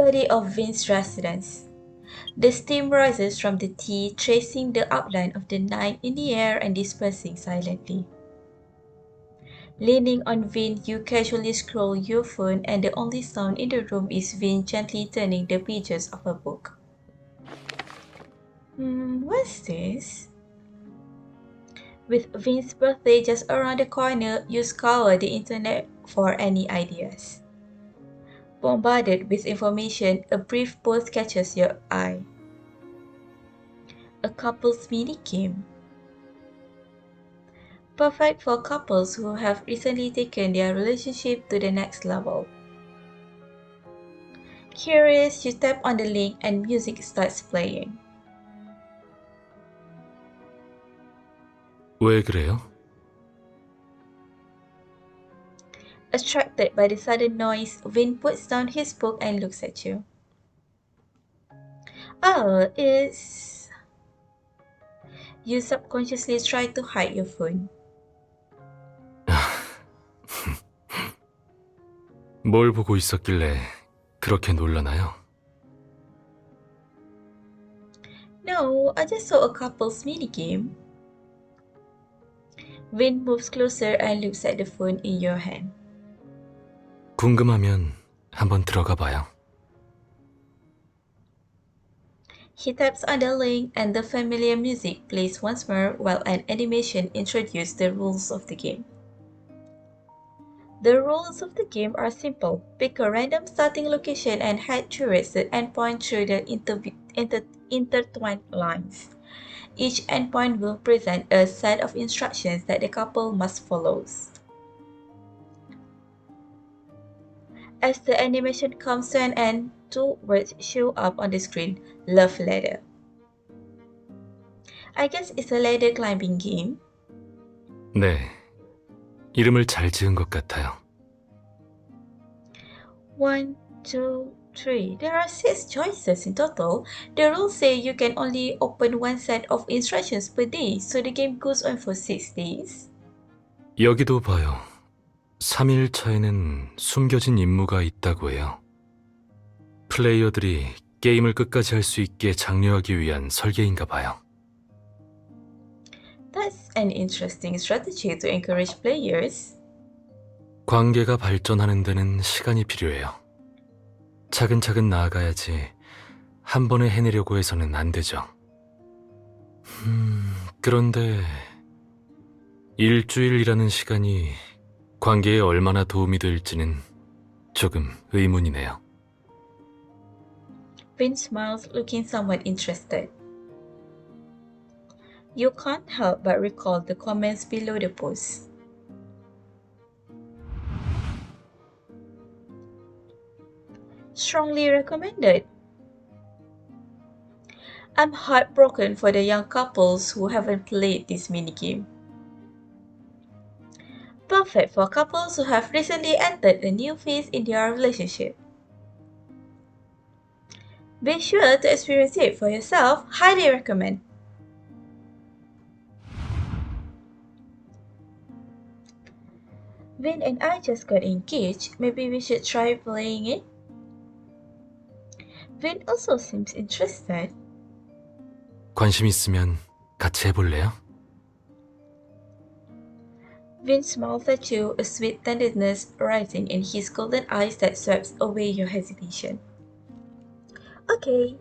study of Vince's residence. The steam rises from the tea, tracing the outline of the night in the air and dispersing silently. Leaning on Vin, you casually scroll your phone, and the only sound in the room is Vin gently turning the pages of a book. What's this? With Vin's birthday just around the corner, you scour the internet for any ideas. Bombarded with information, a brief post catches your eye. A couple's mini game. Perfect for couples who have recently taken their relationship to the next level. Curious, you tap on the link and music starts playing. 왜 그래요? Attracted by the sudden noise, Vin puts down his book and looks at you. Oh, it's... You subconsciously try to hide your phone. 뭘 보고 있었길래 그렇게 놀라나요? No, I just saw a couple's minigame. Vin moves closer and looks at the phone in your hand. 궁금하면 한번 들어가 봐요. He taps on the link and the familiar music plays once more while an animation introduces the rules of the game. The rules of the game are simple. Pick a random starting location and head towards the endpoint through the intertwined lines. Each endpoint will present a set of instructions that the couple must follow. As the animation comes to an end, two words show up on the screen: Love Ladder. I guess it's a ladder climbing game. 네, 이름을 잘 지은 것 같아요. 1, 2, 3. There are 6 choices in total. The rules say you can only open one set of instructions per day, so the game goes on for 6 days. 여기도 봐요. 3일차에는 숨겨진 임무가 있다고 해요. 플레이어들이 게임을 끝까지 할 수 있게 장려하기 위한 설계인가 봐요. That's an interesting strategy to encourage players. 관계가 발전하는 데는 시간이 필요해요. 차근차근 나아가야지 한 번에 해내려고 해서는 안 되죠. 그런데 일주일이라는 시간이 관계에 얼마나 도움이 될지는 조금 의문이네요. Vin smiles, looking somewhat interested. You can't help but recall the comments below the post. Strongly recommended. I'm heartbroken for the young couples who haven't played this minigame. Perfect for couples who have recently entered a new phase in their relationship. Be sure to experience it for yourself. Highly recommend. Vin and I just got engaged. Maybe we should try playing it? Vin also seems interested. 관심 있으면 같이 해볼래요? Vin smiles at you, a sweet tenderness rising in his golden eyes that sweeps away your hesitation. Okay.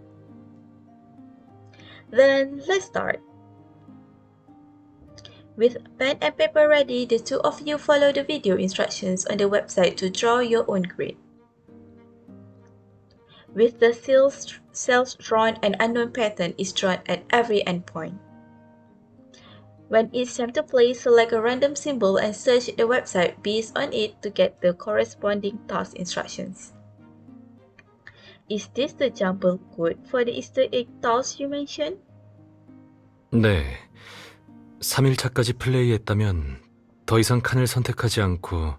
Then let's start. With pen and paper ready, the two of you follow the video instructions on the website to draw your own grid. With the cells drawn, an unknown pattern is drawn at every endpoint. When it's time to play, select a random symbol and search the website based on it to get the corresponding task instructions. Is this the jumble code for the Easter egg task you mentioned? 네. 3일차까지 플레이했다면 더 이상 칸을 선택하지 않고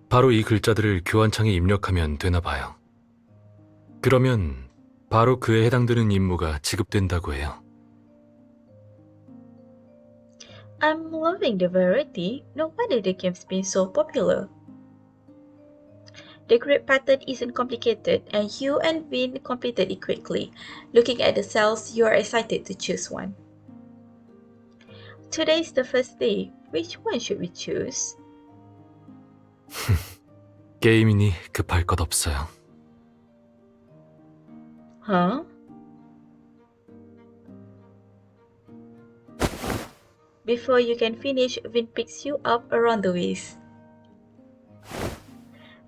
바로 이 글자들을 교환창에 입력하면 되나 봐요. 그러면 바로 그에 해당되는 임무가 지급된다고 해요. I'm loving the variety. No wonder the game's been so popular. The grid pattern isn't complicated, and you and Vin completed it quickly. Looking at the cells, you are excited to choose one. Today's the first day. Which one should we choose? 게임이니 급할 것 없어요. Huh? Before you can finish, Vin picks you up around the waist.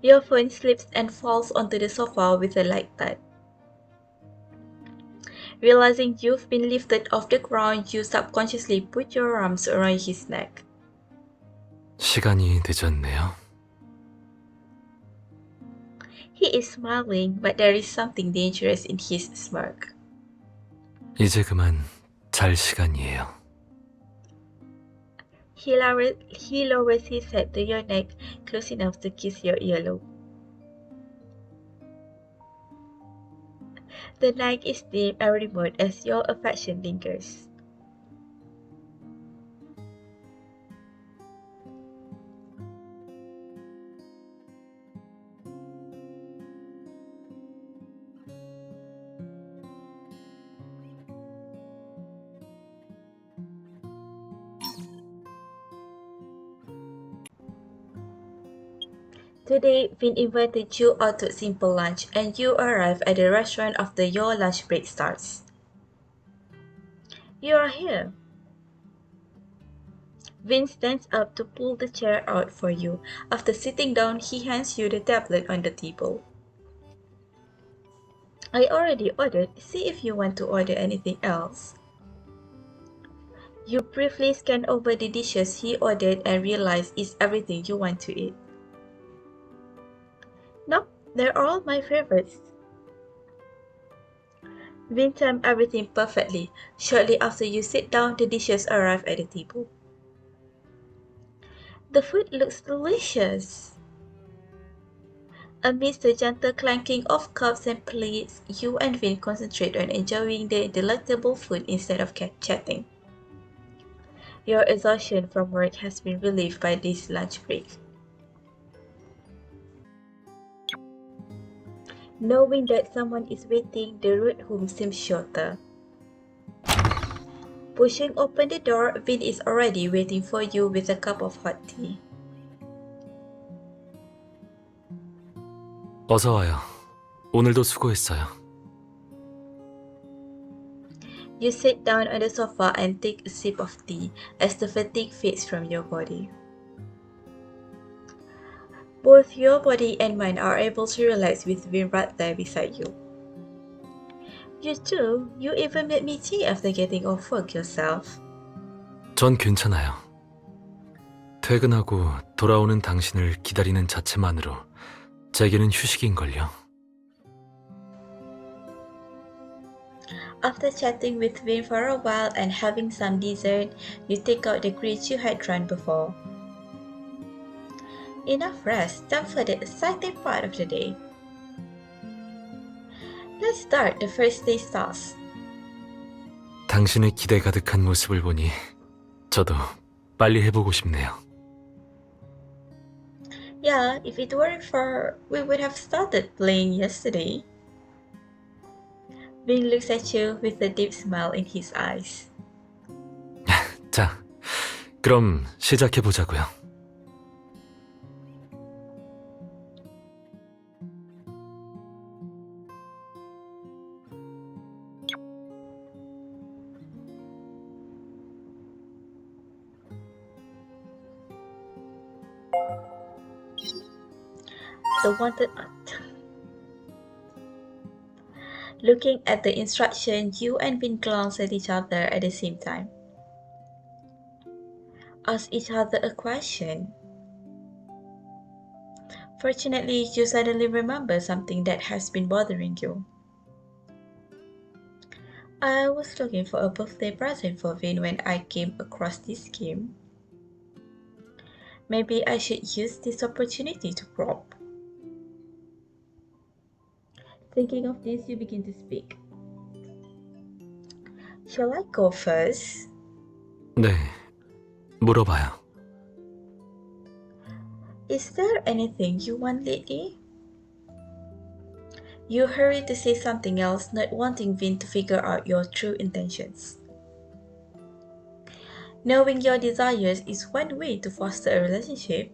Your phone slips and falls onto the sofa with a light thud. Realizing you've been lifted off the ground, you subconsciously put your arms around his neck. 시간이 늦었네요. He is smiling, but there is something dangerous in his smirk. 이제 그만 잘 시간이에요. He lowers his head to your neck, close enough to kiss your earlobe. The night is dim and remote as your affection lingers. Today, Vin invited you out to a simple lunch, and you arrive at the restaurant after your lunch break starts. You are here. Vin stands up to pull the chair out for you. After sitting down, he hands you the tablet on the table. I already ordered. See if you want to order anything else. You briefly scan over the dishes he ordered and realize it's everything you want to eat. Nope, they're all my favorites. Vin timed everything perfectly. Shortly after you sit down, the dishes arrive at the table. The food looks delicious. Amidst the gentle clanking of cups and plates, you and Vin concentrate on enjoying the delectable food instead of chatting. Your exhaustion from work has been relieved by this lunch break. Knowing that someone is waiting, the route home seems shorter. Pushing open the door, Vin is already waiting for you with a cup of hot tea. 어서 와요. 오늘도 수고했어요. You sit down on the sofa and take a sip of tea as the fatigue fades from your body. Both your body and mind are able to relax with Vin right there beside you. You too, you even made me tea after getting off work yourself. 전 괜찮아요. 퇴근하고 돌아오는 당신을 기다리는 자체만으로 제게는 휴식인걸요. After chatting with Vin for a while and having some dessert, you take out the grits you had drawn before. Enough rest, time for the exciting part of the day. Let's start the first day's task. 당신의 기대 가득한 모습을 보니 저도 빨리 해보고 싶네요. Yeah, if it weren't for, we would have started playing yesterday. Vin looks at you with a deep smile in his eyes. 자, 그럼 시작해보자고요. The wanted Looking at the instruction, you and Vin glance at each other at the same time. Ask each other a question. Fortunately, you suddenly remember something that has been bothering you. I was looking for a birthday present for Vin when I came across this game. Maybe I should use this opportunity to probe. Thinking of this, you begin to speak. Shall I go first? 네, 물어봐요. Is there anything you want lately? You hurry to say something else, not wanting Vin to figure out your true intentions. Knowing your desires is one way to foster a relationship.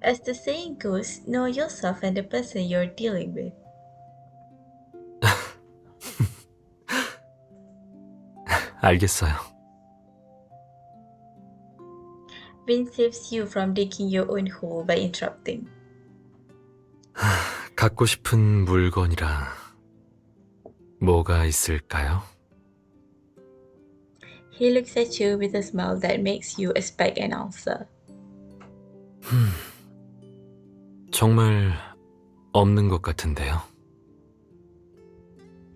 As the saying goes, know yourself and the person you're dealing with. 알겠어요. Vin saves you from digging your own hole by interrupting. 갖고 싶은 물건이라 뭐가 있을까요? He looks at you with a smile that makes you expect an answer. 정말 없는 것 같은데요.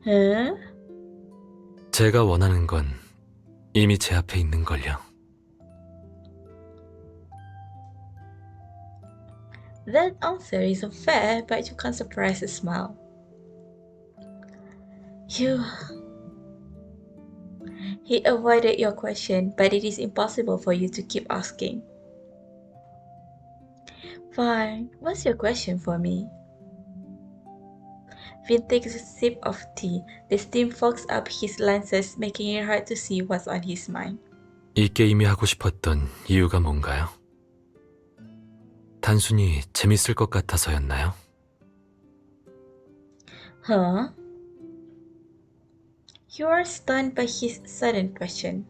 Huh? 제가 원하는 건 이미 제 앞에 있는 걸요. That answer is unfair, but you can't suppress a smile. He avoided your question, but it is impossible for you to keep asking. Fine, what's your question for me? Vin takes a sip of tea. The steam fogs up his lenses, making it hard to see what's on his mind. 이 게임이 하고 싶었던 이유가 뭔가요? 단순히 재밌을 것 같아서였나요? Huh? You are stunned by his sudden question.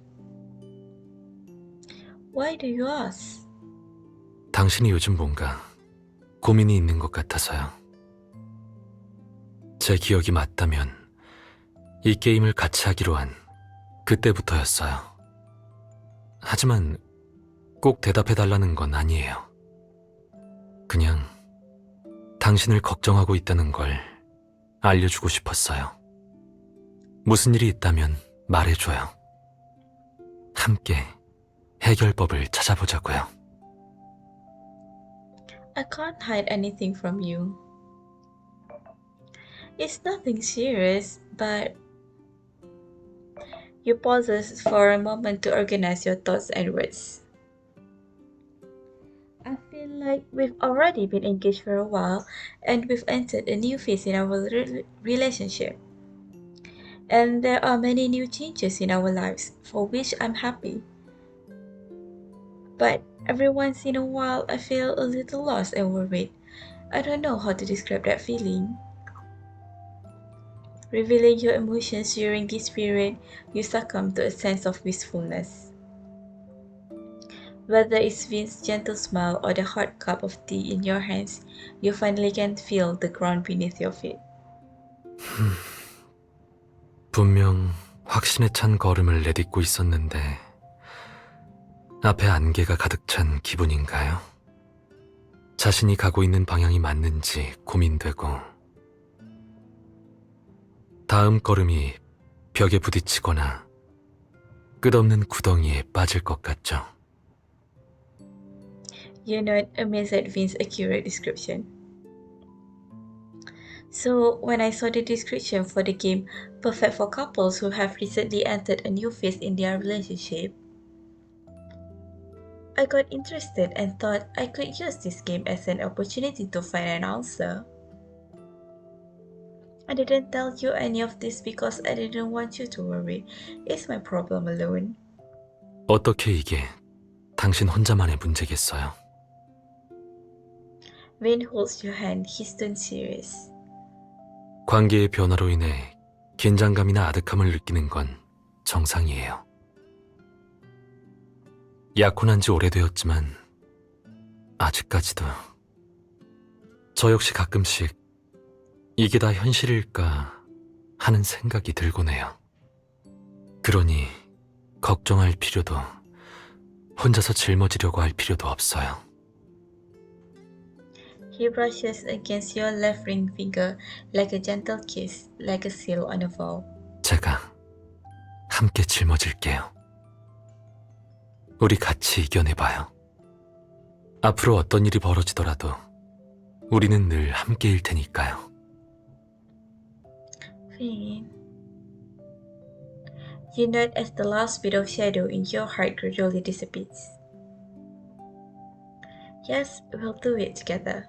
Why do you ask? 당신이 요즘 뭔가 고민이 있는 것 같아서요. 제 기억이 맞다면 이 게임을 같이 하기로 한 그때부터였어요. 하지만 꼭 대답해달라는 건 아니에요. 그냥 당신을 걱정하고 있다는 걸 알려주고 싶었어요. 무슨 일이 있다면 말해줘요. 함께 해결법을 찾아보자고요. I can't hide anything from you. It's nothing serious, but you pauses for a moment to organize your thoughts and words. I feel like we've already been engaged for a while and we've entered a new phase in our relationship. And there are many new changes in our lives for which I'm happy. But every once in a while, I feel a little lost and worried. I don't know how to describe that feeling. Revealing your emotions during this period, you succumb to a sense of wistfulness. Whether it's Vin's gentle smile or the hot cup of tea in your hands, you finally can feel the ground beneath your feet. 분명 확신에 찬 걸음을 내딛고 있었는데 앞에 안개가 가득 찬 기분인가요? 자신이 가고 있는 방향이 맞는지 고민되고 다음 걸음이 벽에 부딪히거나 끝없는 구덩이에 빠질 것 같죠. You nod, amazed at Vin's accurate description. So, when I saw the description for the game perfect for couples who have recently entered a new phase in their relationship, I got interested and thought I could use this game as an opportunity to find an answer. I didn't tell you any of this because I didn't want you to worry. It's my problem alone. 어떻게 이게 당신 혼자만의 문제겠어요? Vin holds your hand, his tone serious. 관계의 변화로 인해 긴장감이나 아득함을 느끼는 건 정상이에요. 약혼한 지 오래되었지만 아직까지도 저 역시 가끔씩 이게 다 현실일까 하는 생각이 들곤 해요. 그러니 걱정할 필요도 혼자서 짊어지려고 할 필요도 없어요. He brushes against your left ring finger like a gentle kiss, like a seal on a vow. 제가 함께 짊어질게요. 우리 같이 이겨내봐요. 앞으로 어떤 일이 벌어지더라도 우리는 늘 함께일 테니까요. Vin. You nod as the last bit of shadow in your heart gradually dissipates. Yes, we'll do it together.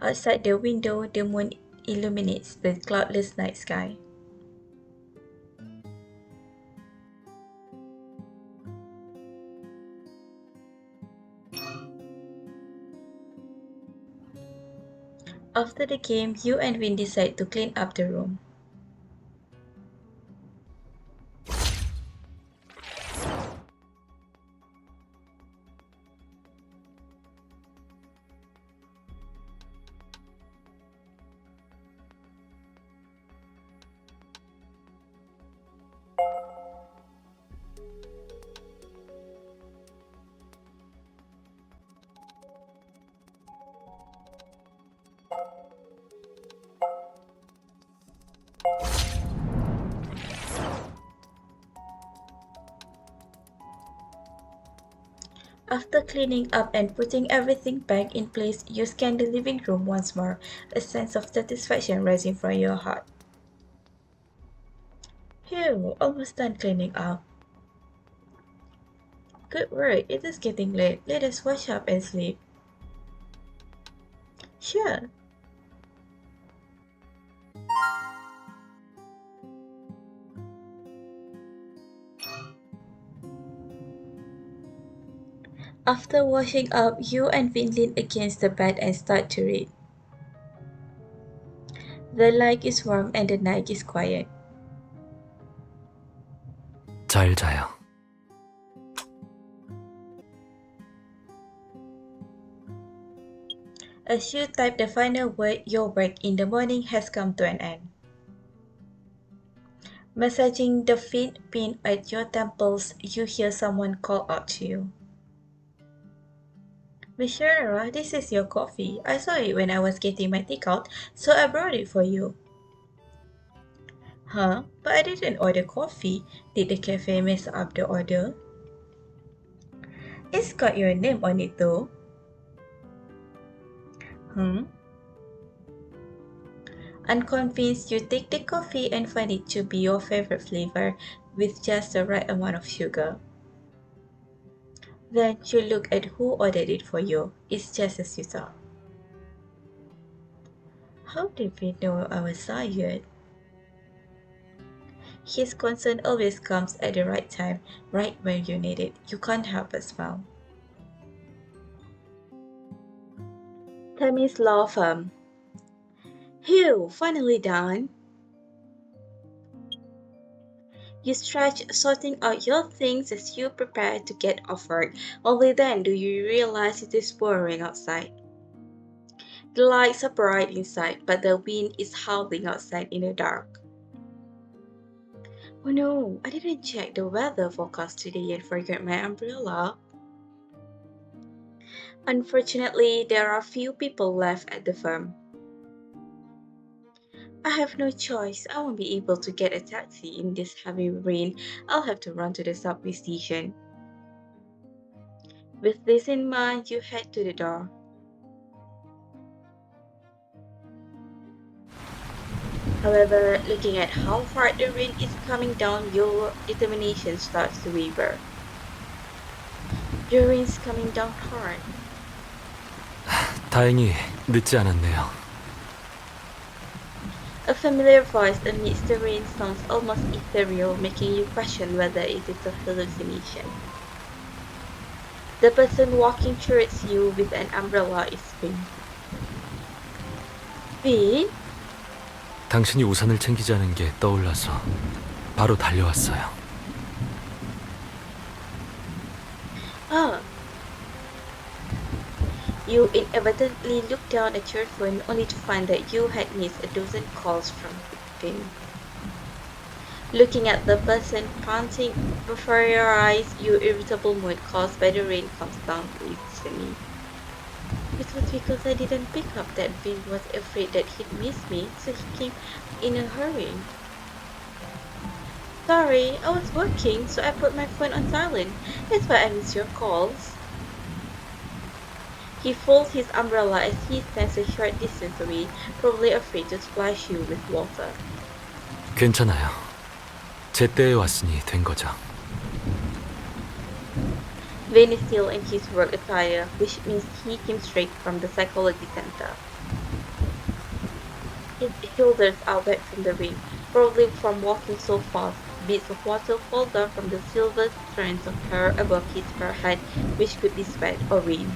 Outside the window, the moon illuminates the cloudless night sky. After the game, you and Vin decide to clean up the room. After cleaning up and putting everything back in place, you scan the living room once more, a sense of satisfaction rising from your heart. Phew, almost done cleaning up. Good work, it is getting late. Let us wash up and sleep. Sure. After washing up, you and Vin lean against the bed and start to read. The light is warm and the night is quiet. 잘 자요. As you type the final word, your work in the morning has come to an end. Massaging the faint pain at your temples, you hear someone call out to you. Miss Sharara, this is your coffee. I saw it when I was getting my takeout, so I brought it for you. Huh? But I didn't order coffee. Did the cafe mess up the order? It's got your name on it though. Unconvinced, you take the coffee and find it to be your favorite flavor with just the right amount of sugar. Then you look at who ordered it for you. It's just as you thought. How did we know I was tired? His concern always comes at the right time, right when you need it. You can't help but smile. Tammy's law firm. Phew, finally done. You stretch, sorting out your things as you prepare to get off work. Only then do you realize it is pouring outside. The lights are bright inside, but the wind is howling outside in the dark. Oh no, I didn't check the weather forecast today and forgot my umbrella. Unfortunately, there are few people left at the firm. I have no choice. I won't be able to get a taxi in this heavy rain. I'll have to run to the subway station. With this in mind, you head to the door. However, looking at how hard the rain is coming down, your determination starts to waver. The rain's coming down hard. 다행히 늦지 않았네요. A familiar voice amidst the rain sounds almost ethereal, making you question whether it is a hallucination. The person walking towards you with an umbrella is Vin. Vin? 당신이 우산을 챙기지 않은 게 떠올라서 바로 달려왔어요. Ah. You inadvertently look down at your phone only to find that you had missed a dozen calls from Vin. Looking at the person panting before your eyes, your irritable mood caused by the rain comes down instantly. It was because I didn't pick up that Vin was afraid that he'd miss me, so he came in a hurry. Sorry, I was working, so I put my phone on silent. That's why I missed your calls. He folds his umbrella as he stands a short distance away, probably afraid to splash you with water. 괜찮아요. 제 때에 왔으니 된 거죠. Vin is still in his work attire, which means he came straight from the psychology center. His shoulders are wet from the rain, probably from walking so fast. Bits of water fall down from the silver strands of hair above his forehead, which could be sweat or rain.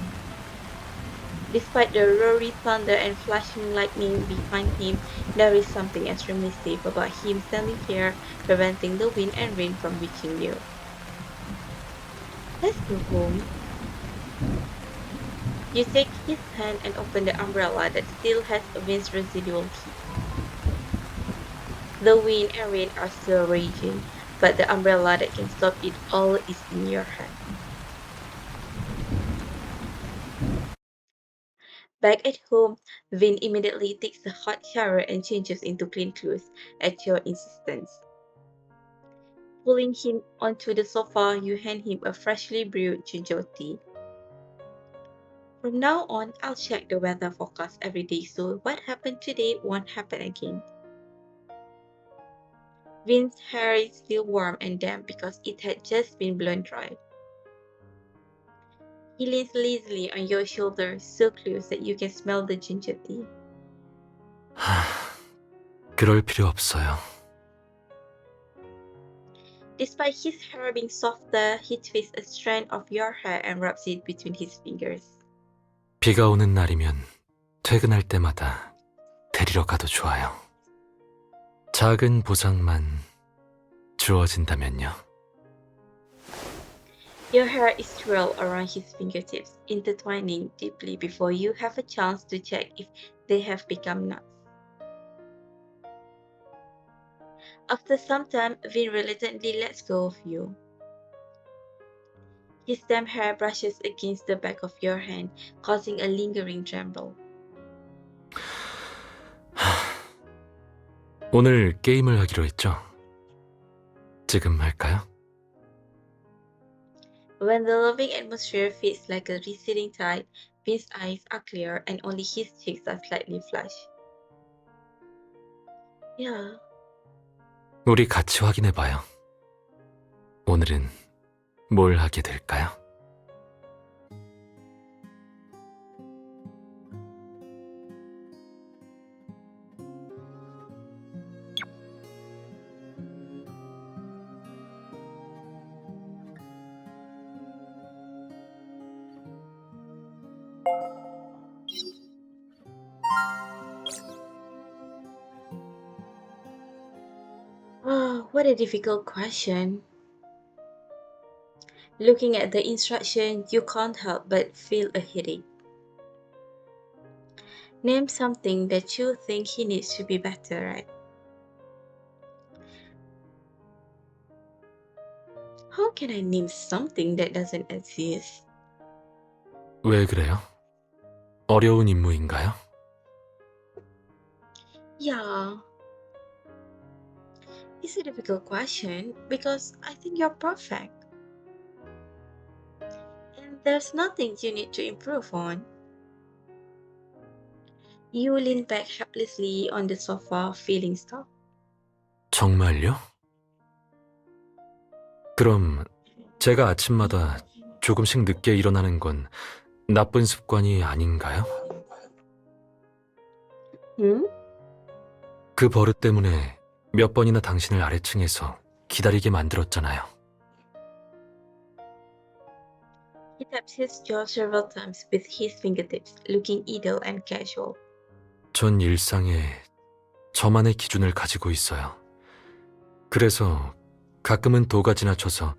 Despite the roaring thunder and flashing lightning behind him, there is something extremely safe about him standing here, preventing the wind and rain from reaching you. Let's go home. You take his hand and open the umbrella that still has Vince's residual heat. The wind and rain are still raging, but the umbrella that can stop it all is in your hand. Back at home, Vin immediately takes a hot shower and changes into clean clothes at your insistence. Pulling him onto the sofa, you hand him a freshly brewed ginger tea. From now on, I'll check the weather forecast every day so what happened today won't happen again. Vin's hair is still warm and damp because it had just been blown dry. He leans lazily on your shoulder so close that you can smell the ginger tea. 그럴 필요 없어요. Despite his hair being softer, he twists a strand of your hair and rubs it between his fingers. 비가 오는 날이면 퇴근할 때마다 데리러 가도 좋아요. 작은 보상만 주어진다면요. Your hair is twirled around his fingertips, intertwining deeply before you have a chance to check if they have become knots. After some time, Vin reluctantly lets go of you. His damp hair brushes against the back of your hand, causing a lingering tremble. 오늘 게임을 하기로 했죠? 지금 할까요? When the loving atmosphere feels like a receding tide, Vin's eyes are clear and only his cheeks are slightly flushed. Yeah. 우리 같이 확인해봐요. 오늘은 뭘 하게 될까요? Oh, what a difficult question. Looking at the instruction, you can't help but feel a headache. Name something that you think he needs to be better at. How can I name something that doesn't exist? 왜 그래요? 어려운 임무인가요? Yeah, it's a difficult question because I think you're perfect. And there's nothing you need to improve on. You lean back helplessly on the sofa, feeling stuck. 정말요? 그럼 제가 아침마다 조금씩 늦게 일어나는 건 나쁜 습관이 아닌가요? Hmm? 그 버릇 때문에 몇 번이나 당신을 아래층에서 기다리게 만들었잖아요. He taps his jaw several times with his fingertips, looking idle and casual. 전 일상에 저만의 기준을 가지고 있어요. 그래서 가끔은 도가 지나쳐서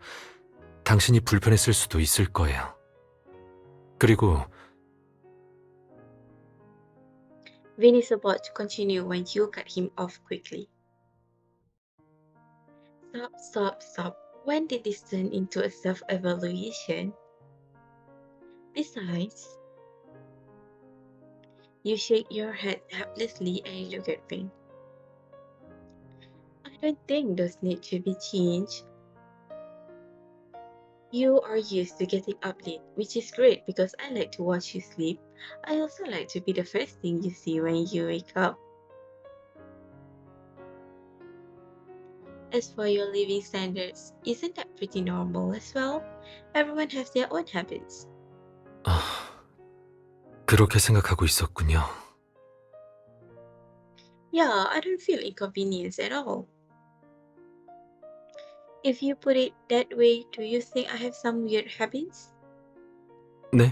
당신이 불편했을 수도 있을 거예요. 그리고 Vin is about to continue when you cut him off quickly. Stop, stop, stop. When did this turn into a self-evaluation? Besides, you shake your head helplessly and look at Vin. I don't think those need to be changed. You are used to getting up late, which is great because I like to watch you sleep. I also like to be the first thing you see when you wake up. As for your living standards, isn't that pretty normal as well? Everyone has their own habits. 그렇게 생각하고 있었군요. Yeah, I don't feel inconvenienced at all. If you put it that way, do you think I have some weird habits? 네?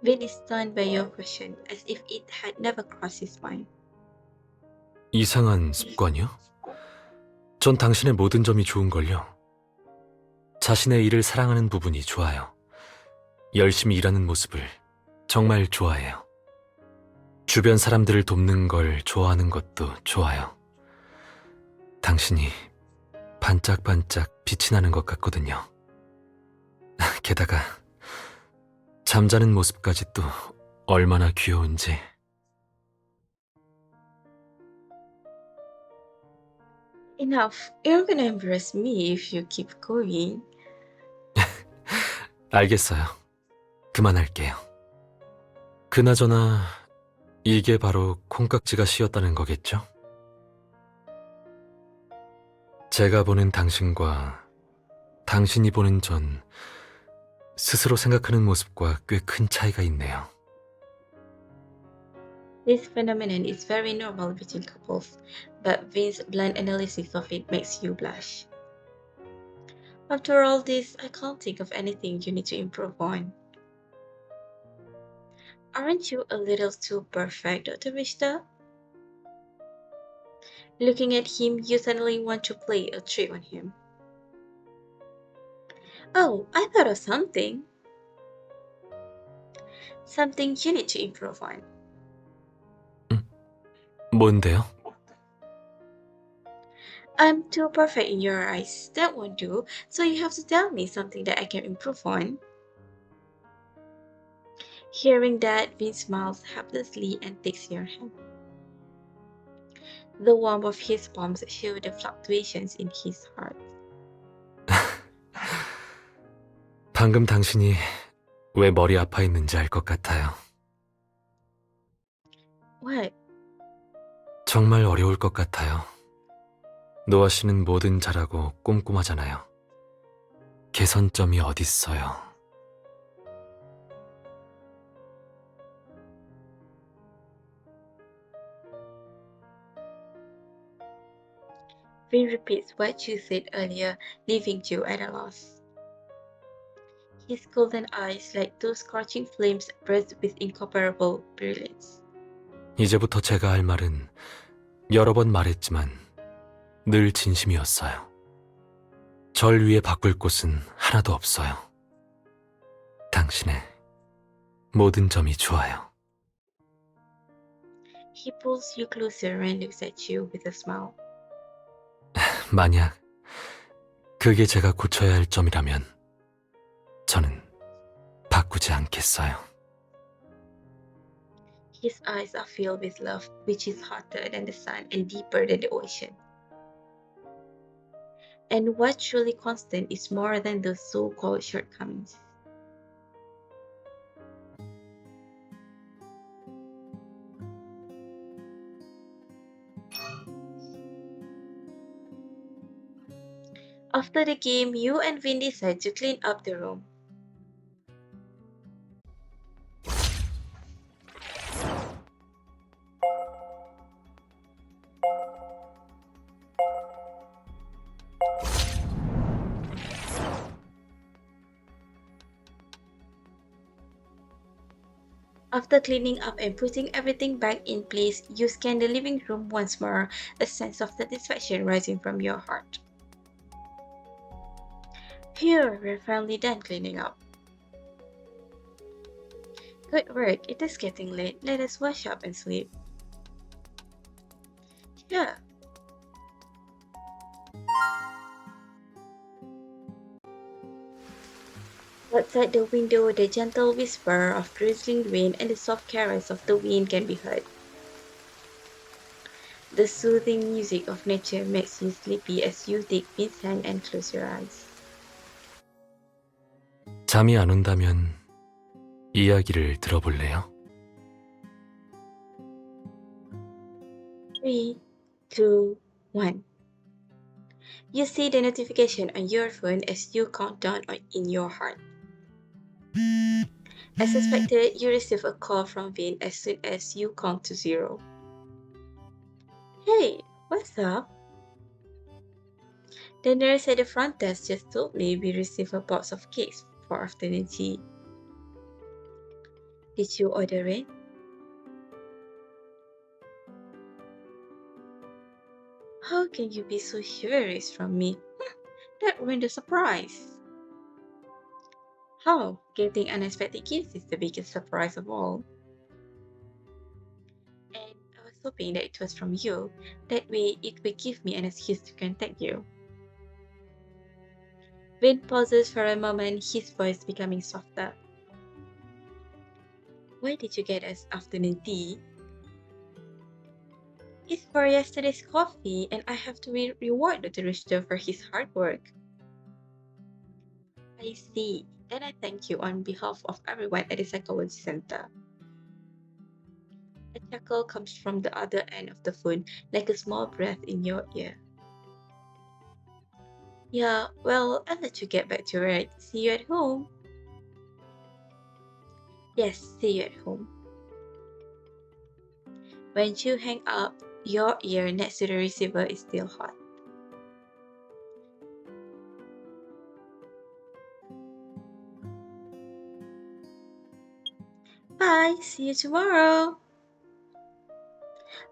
Vin is stunned by your question, as if it had never crossed his mind. 이상한 습관이요? 전 당신의 모든 점이 좋은걸요. 자신의 일을 사랑하는 부분이 좋아요. 열심히 일하는 모습을 정말 좋아해요. 주변 사람들을 돕는 걸 좋아하는 것도 좋아요. 당신이 반짝반짝 빛이 나는 것 같거든요. 게다가 잠자는 모습까지 또 얼마나 귀여운지. Enough. You're gonna embarrass me if you keep going. 알겠어요. 그만할게요. 그나저나 이게 바로 콩깍지가 씌었다는 거겠죠? 제가 보는 당신과 당신이 보는 전 스스로 생각하는 모습과 꽤 큰 차이가 있네요. This phenomenon is very normal between couples, but Vin's blunt analysis of it makes you blush. After all this, I can't think of anything you need to improve on. Aren't you a little too perfect, Dr. Vista? Looking at him, you suddenly want to play a trick on him. Oh, I thought of something. Something you need to improve on. 뭔데요? I'm too perfect in your eyes. That won't do, so you have to tell me something that I can improve on. Hearing that, Vin smiles helplessly and takes your hand. The warmth of his palms show the fluctuations in his heart. 방금 당신이 왜 머리 아파했는지 알 것 같아요. What? 정말 어려울 것 같아요. 노아 씨는 뭐든 잘하고 꼼꼼하잖아요. 개선점이 어딨어요. Vin repeats what you said earlier, leaving you at a loss. His golden eyes, like two scorching flames, burst with incomparable brilliance. 이제부터 제가 할 말은 여러 번 말했지만 늘 진심이었어요. 절 위해 바꿀 곳은 하나도 없어요. 당신의 모든 점이 좋아요. He pulls you closer and looks at you with a smile. 만약 그게 제가 고쳐야 할 점이라면 저는 바꾸지 않겠어요. His eyes are filled with love, which is hotter than the sun and deeper than the ocean. And what truly constant is more than those so-called shortcomings. After the game, you and Vin decide to clean up the room. After cleaning up and putting everything back in place, you scan the living room once more, a sense of satisfaction rising from your heart. Phew, we're finally done cleaning up. Good work, it is getting late. Let us wash up and sleep. Yeah. Outside the window, the gentle whisper of drizzling rain and the soft carols of the wind can be heard. The soothing music of nature makes you sleepy as you take Vin's hand and close your eyes. 잠이 안 온다면 이야기를 들어볼래요? 3, 2, 1. You see the notification on your phone as you count down in your heart. As expected, you receive a call from Vin as soon as you count to 0. Hey, what's up? The nurse at the front desk just told me we received a box of cakes for afternoon tea. Did you order it? How can you be so chivalrous from me? That ruined the surprise. How? Getting unexpected gifts is the biggest surprise of all. And I was hoping that it was from you. That way, it would give me an excuse to contact you. Vin pauses for a moment, his voice becoming softer. Why did you get us afternoon tea? It's for yesterday's coffee, and I have to reward the barista for his hard work. I see. Then I thank you on behalf of everyone at the Psychology Center. A chuckle comes from the other end of the phone, like a small breath in your ear. Yeah, well, I'll let you get back to work. See you at home. Yes, see you at home. When you hang up, your ear next to the receiver is still hot. Bye, see you tomorrow.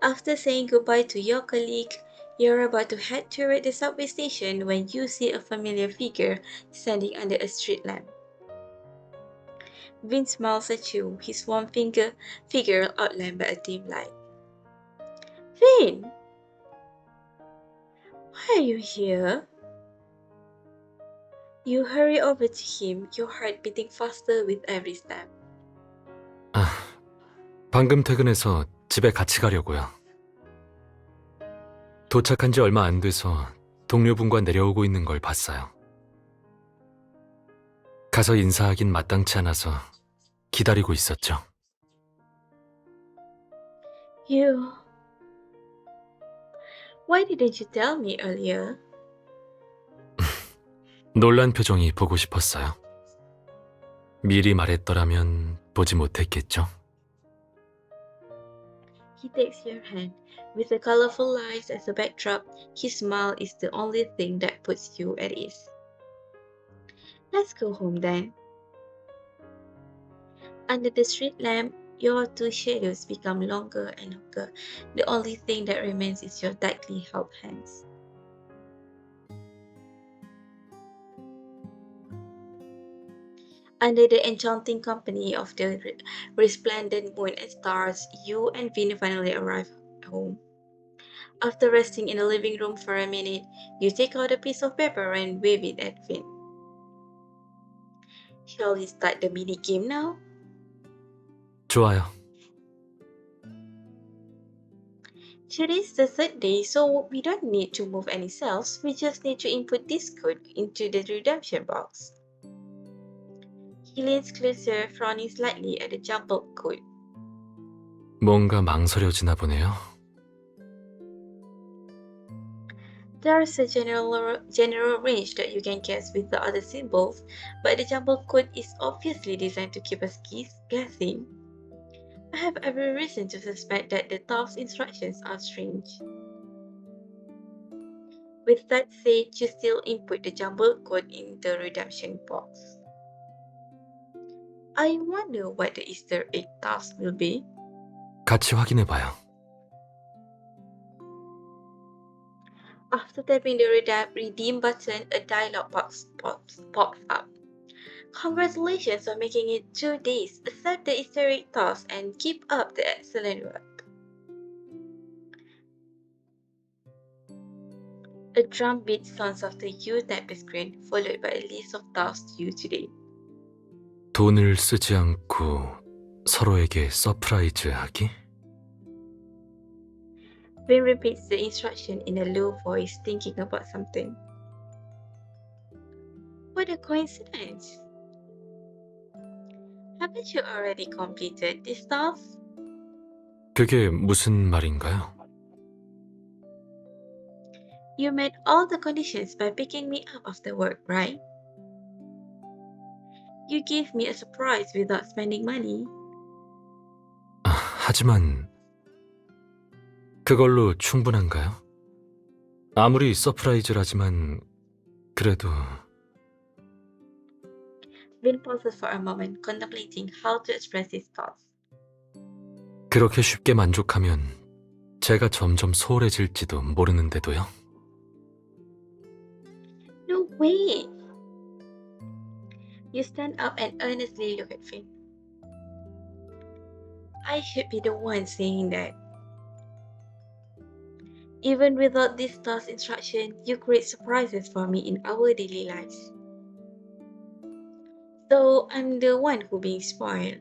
After saying goodbye to your colleague, you're about to head toward the subway station when you see a familiar figure standing under a street lamp. Vin smiles at you, his warm figure outlined by a dim light. Vin! Why are you here? You hurry over to him, your heart beating faster with every step. 아, 방금 퇴근해서 집에 같이 가려고요. 도착한 지 얼마 안 돼서 동료분과 내려오고 있는 걸 봤어요. 가서 인사하긴 마땅치 않아서 기다리고 있었죠. You. Why didn't you tell me earlier? 놀란 표정이 보고 싶었어요. 미리 말했더라면 보지 못했겠죠. He takes your hand. With the colorful lights as a backdrop, his smile is the only thing that puts you at ease. Let's go home then. Under the street lamp, your two shadows become longer and longer. The only thing that remains is your tightly held hands. Under the enchanting company of the resplendent moon and stars, you and Vin finally arrive home. After resting in the living room for a minute, you take out a piece of paper and wave it at Vin. Shall we start the mini game now? 좋아요. Today's the third day, so we don't need to move any cells. We just need to input this code into the redemption box. He leans closer, frowning slightly at the jumbled code. 뭔가 망설여지나 보네요. There's a general range that you can guess with the other symbols, but the jumbled code is obviously designed to keep us guessing. I have every reason to suspect that the task's instructions are strange. With that said, you still input the jumbled code in the redemption box. I wonder what the Easter egg task will be. 같이 확인해봐요. After tapping the redeem button, a dialog box pops up. Congratulations on making it 2 days. Accept the Easter egg task and keep up the excellent work. A drum beat sounds after you tap the screen, followed by a list of tasks due today. 돈을 쓰지 않고 서로에게 서프라이즈 하기? Vin repeats the instruction in a low voice, thinking about something. What a coincidence! Haven't you already completed this task? 그게 무슨 말인가요? You met all the conditions by picking me up after work, right? You gave me a surprise without spending money. 하지만 그걸로 충분한가요? 아무리 서프라이즈라지만 그래도 Vin pauses for a moment, contemplating how to express his thoughts. 그렇게 쉽게 만족하면 제가 점점 소홀해질지도 모르는데도요. No way! You stand up and earnestly look at Vin. I should be the one saying that. Even without this task instruction, you create surprises for me in our daily lives. So I'm the one who being spoiled.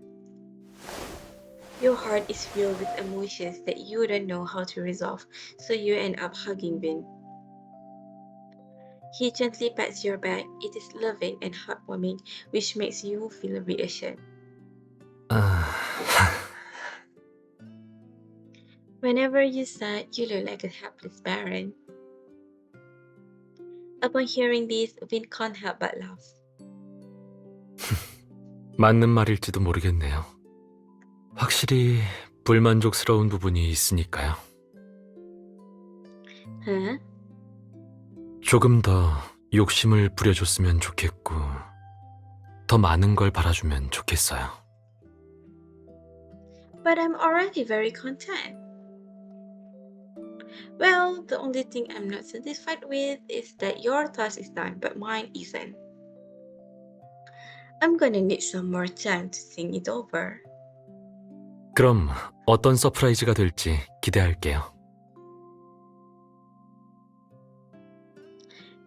Your heart is filled with emotions that you don't know how to resolve, so you end up hugging Vin. He gently pats your back. It is loving and heartwarming, which makes you feel reassured. Whenever you sigh, you look like a helpless parent. Upon hearing this, Vin can't help but laugh. 맞는 말일지도 모르겠네요. 확실히 불만족스러운 부분이 있으니까요. Huh? 조금 더 욕심을 부려줬으면 좋겠고 더 많은 걸 바라주면 좋겠어요. But I'm already very content. Well, the only thing I'm not satisfied with is that your task is done, but mine isn't. I'm gonna need some more time to think it over. 그럼 어떤 서프라이즈가 될지 기대할게요.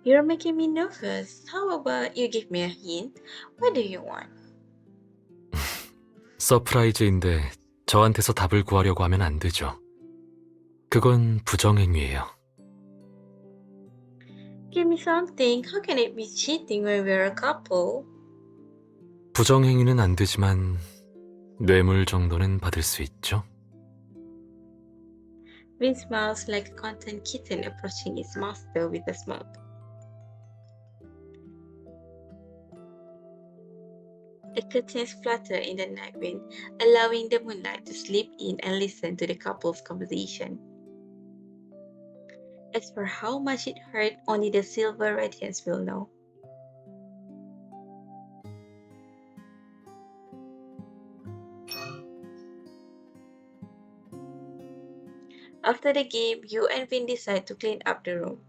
You're making me nervous. How about you give me a hint? What do you want? 서프라이즈인데 저한테서 답을 구하려고 하면 안 되죠. 그건 부정행위예요. Give me something. How can it be cheating when we're a couple? 부정행위는 안 되지만 뇌물 정도는 받을 수 있죠. Vin smiles like a content kitten approaching its master with a smirk. The curtains flutter in the night wind, allowing the moonlight to slip in and listen to the couple's conversation. As for how much it hurt, only the silver radiance will know. After the game, you and Vin decide to clean up the room.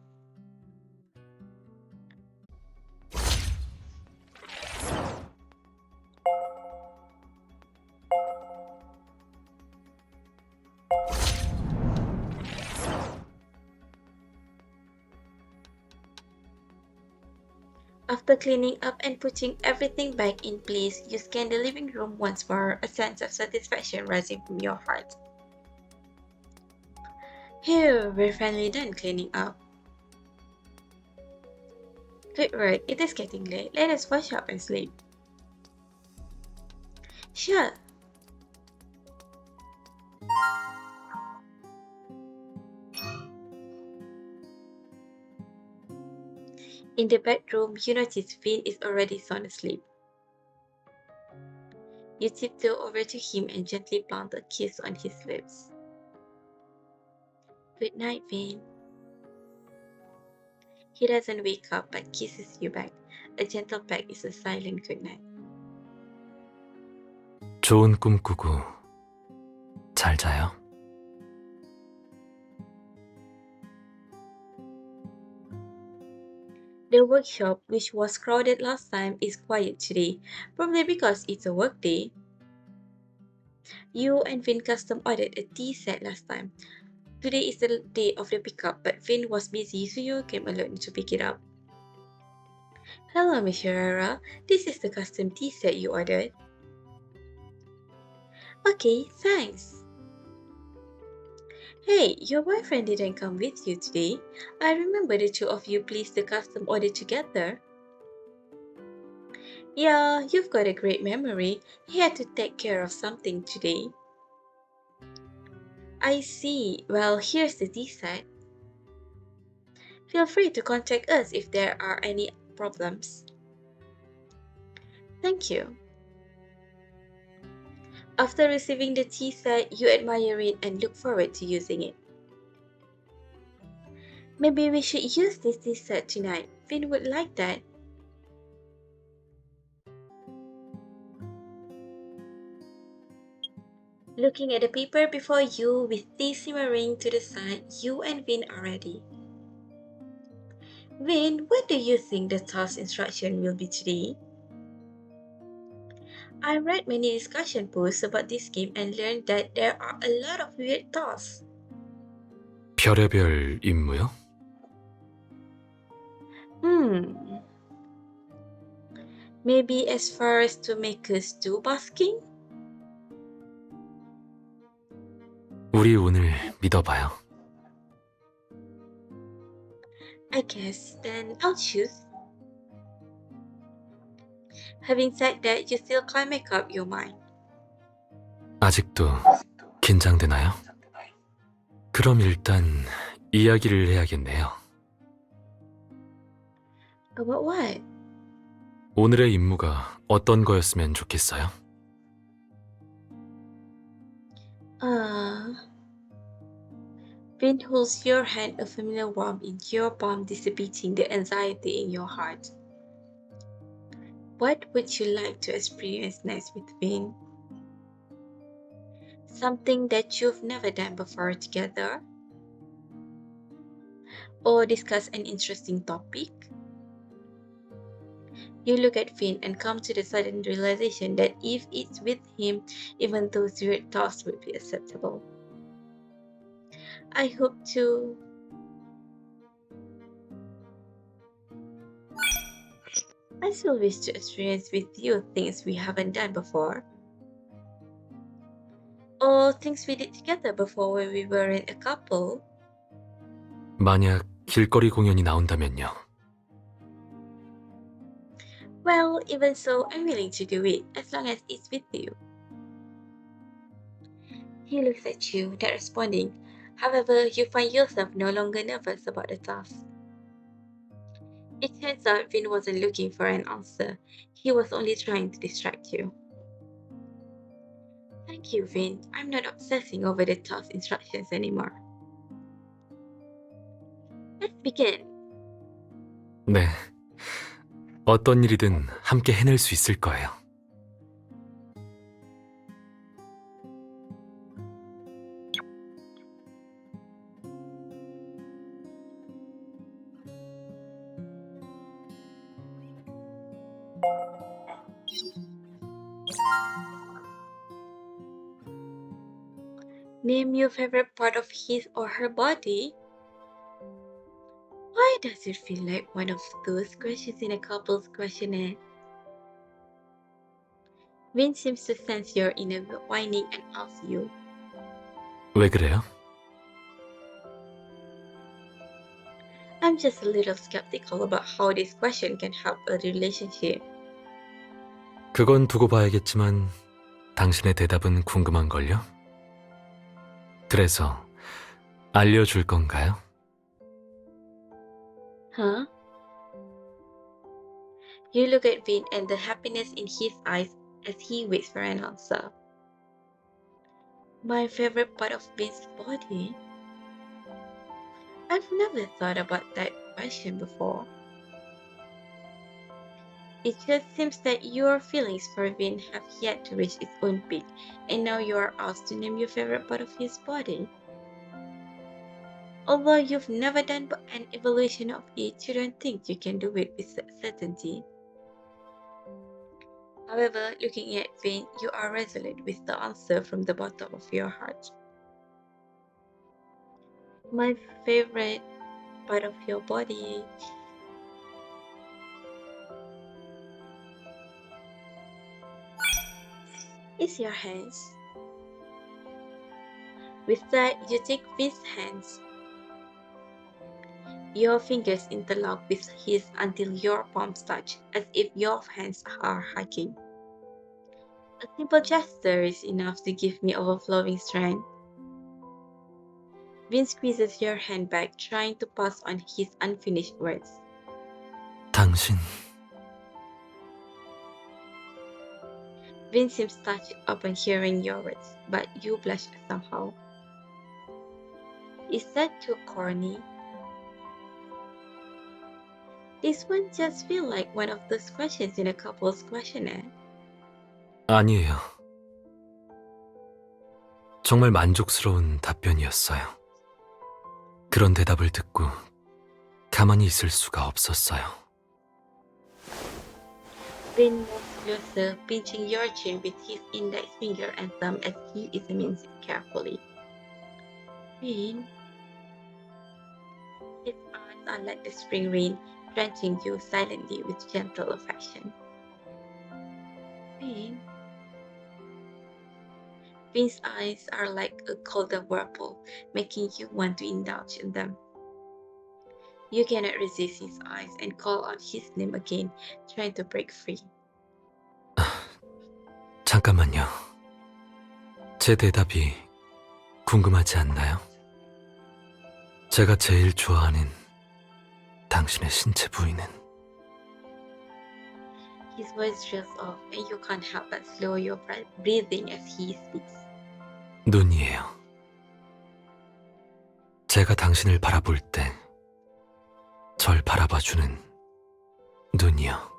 After cleaning up and putting everything back in place, you scan the living room once more, a sense of satisfaction rising from your heart. Phew, we're finally done cleaning up. Good work, it is getting late. Let us wash up and sleep. Sure. In the bedroom, you notice Vin is already sound asleep. You tiptoe over to him and gently plant a kiss on his lips. Good night, Vin. He doesn't wake up but kisses you back. A gentle peck is a silent goodnight. 좋은 꿈 꾸고 잘 자요. The workshop, which was crowded last time, is quiet today, probably because it's a work day. You and Vin custom ordered a tea set last time. Today is the day of the pickup, but Vin was busy, so you came alone to pick it up. Hello, Miss Herrera. This is the custom tea set you ordered. Okay, thanks. Hey, your boyfriend didn't come with you today. I remember the two of you placed the custom order together. Yeah, you've got a great memory. He had to take care of something today. I see. Well, here's the tea set. Feel free to contact us if there are any problems. Thank you. After receiving the tea set, you admire it and look forward to using it. Maybe we should use this tea set tonight. Finn would like that. Looking at the paper before you with tea simmering to the side, you and Vin are ready. Vin, what do you think the task instruction will be today? I read many discussion posts about this game and learned that there are a lot of weird tasks. 별의별 임무요? Maybe as far as to make us do basking? 우리 오늘 믿어봐요. I guess then I'll choose. Having said that, you still can't make up your mind. 아직도 긴장되나요? 그럼 일단 이야기를 해야겠네요. About what? 오늘의 임무가 어떤 거였으면 좋겠어요? Vin holds your hand, a familiar warmth in your palm, dissipating the anxiety in your heart. What would you like to experience next with Vin? Something that you've never done before together? Or discuss an interesting topic? You look at Finn and come to the sudden realization that if it's with him, even those weird thoughts would be acceptable. I hope to. I still wish to experience with you things we haven't done before. Or things we did together before when we weren't a couple. 만약 길거리 공연이 나온다면요. Well, even so, I'm willing to do it as long as it's with you. He looks at you, not responding. However, you find yourself no longer nervous about the task. It turns out Vin wasn't looking for an answer. He was only trying to distract you. Thank you, Vin. I'm not obsessing over the task instructions anymore. Let's begin. 네. 어떤 일이든 함께 해낼 수 있을 거예요. Name your favorite part of his or her body. Why does it feel like one of those questions in a couple's questionnaire? Vin seems to sense your inner whining and asks you, 왜 그래요? I'm just a little skeptical about how this question can help a relationship. 그건 두고 봐야겠지만 당신의 대답은 궁금한걸요? 그래서 알려줄 건가요? Huh? You look at Vin and the happiness in his eyes as he waits for an answer. My favorite part of Vin's body? I've never thought about that question before. It just seems that your feelings for Vin have yet to reach its own peak, and now you are asked to name your favorite part of his body. Although you've never done an evaluation of it, you don't think you can do it with certainty. However, looking at Vin, you are resolute with the answer from the bottom of your heart. My favorite part of your body is your hands. With that, you take Vin's hands. Your fingers interlock with his until your palms touch, as if your hands are hugging. A simple gesture is enough to give me overflowing strength. Vin squeezes your hand back, trying to pass on his unfinished words. 당신 Vin seems touched upon hearing your words, but you blush somehow. Is that too corny? This one just feels like one of those questions in a couple's questionnaire. 아니에요. 정말 만족스러운 답변이었어요. 그런 대답을 듣고 가만히 있을 수가 없었어요. Vin moves closer, pinching your chin with his index finger and thumb as he examines it carefully. Vin, his eyes are like the spring rain, drenching you silently with gentle affection. Vin. Vin's eyes are like a golden whirlpool, making you want to indulge in them. You cannot resist his eyes and call out his name again, trying to break free. 잠깐만요. 제 대답이 궁금하지 않나요? 제가 제일 좋아하는 당신의 신체 부위는 His voice trails off, and you can't help but slow your breathing as he speaks. 눈이에요. 제가 당신을 바라볼 때 절 바라봐주는 눈이요.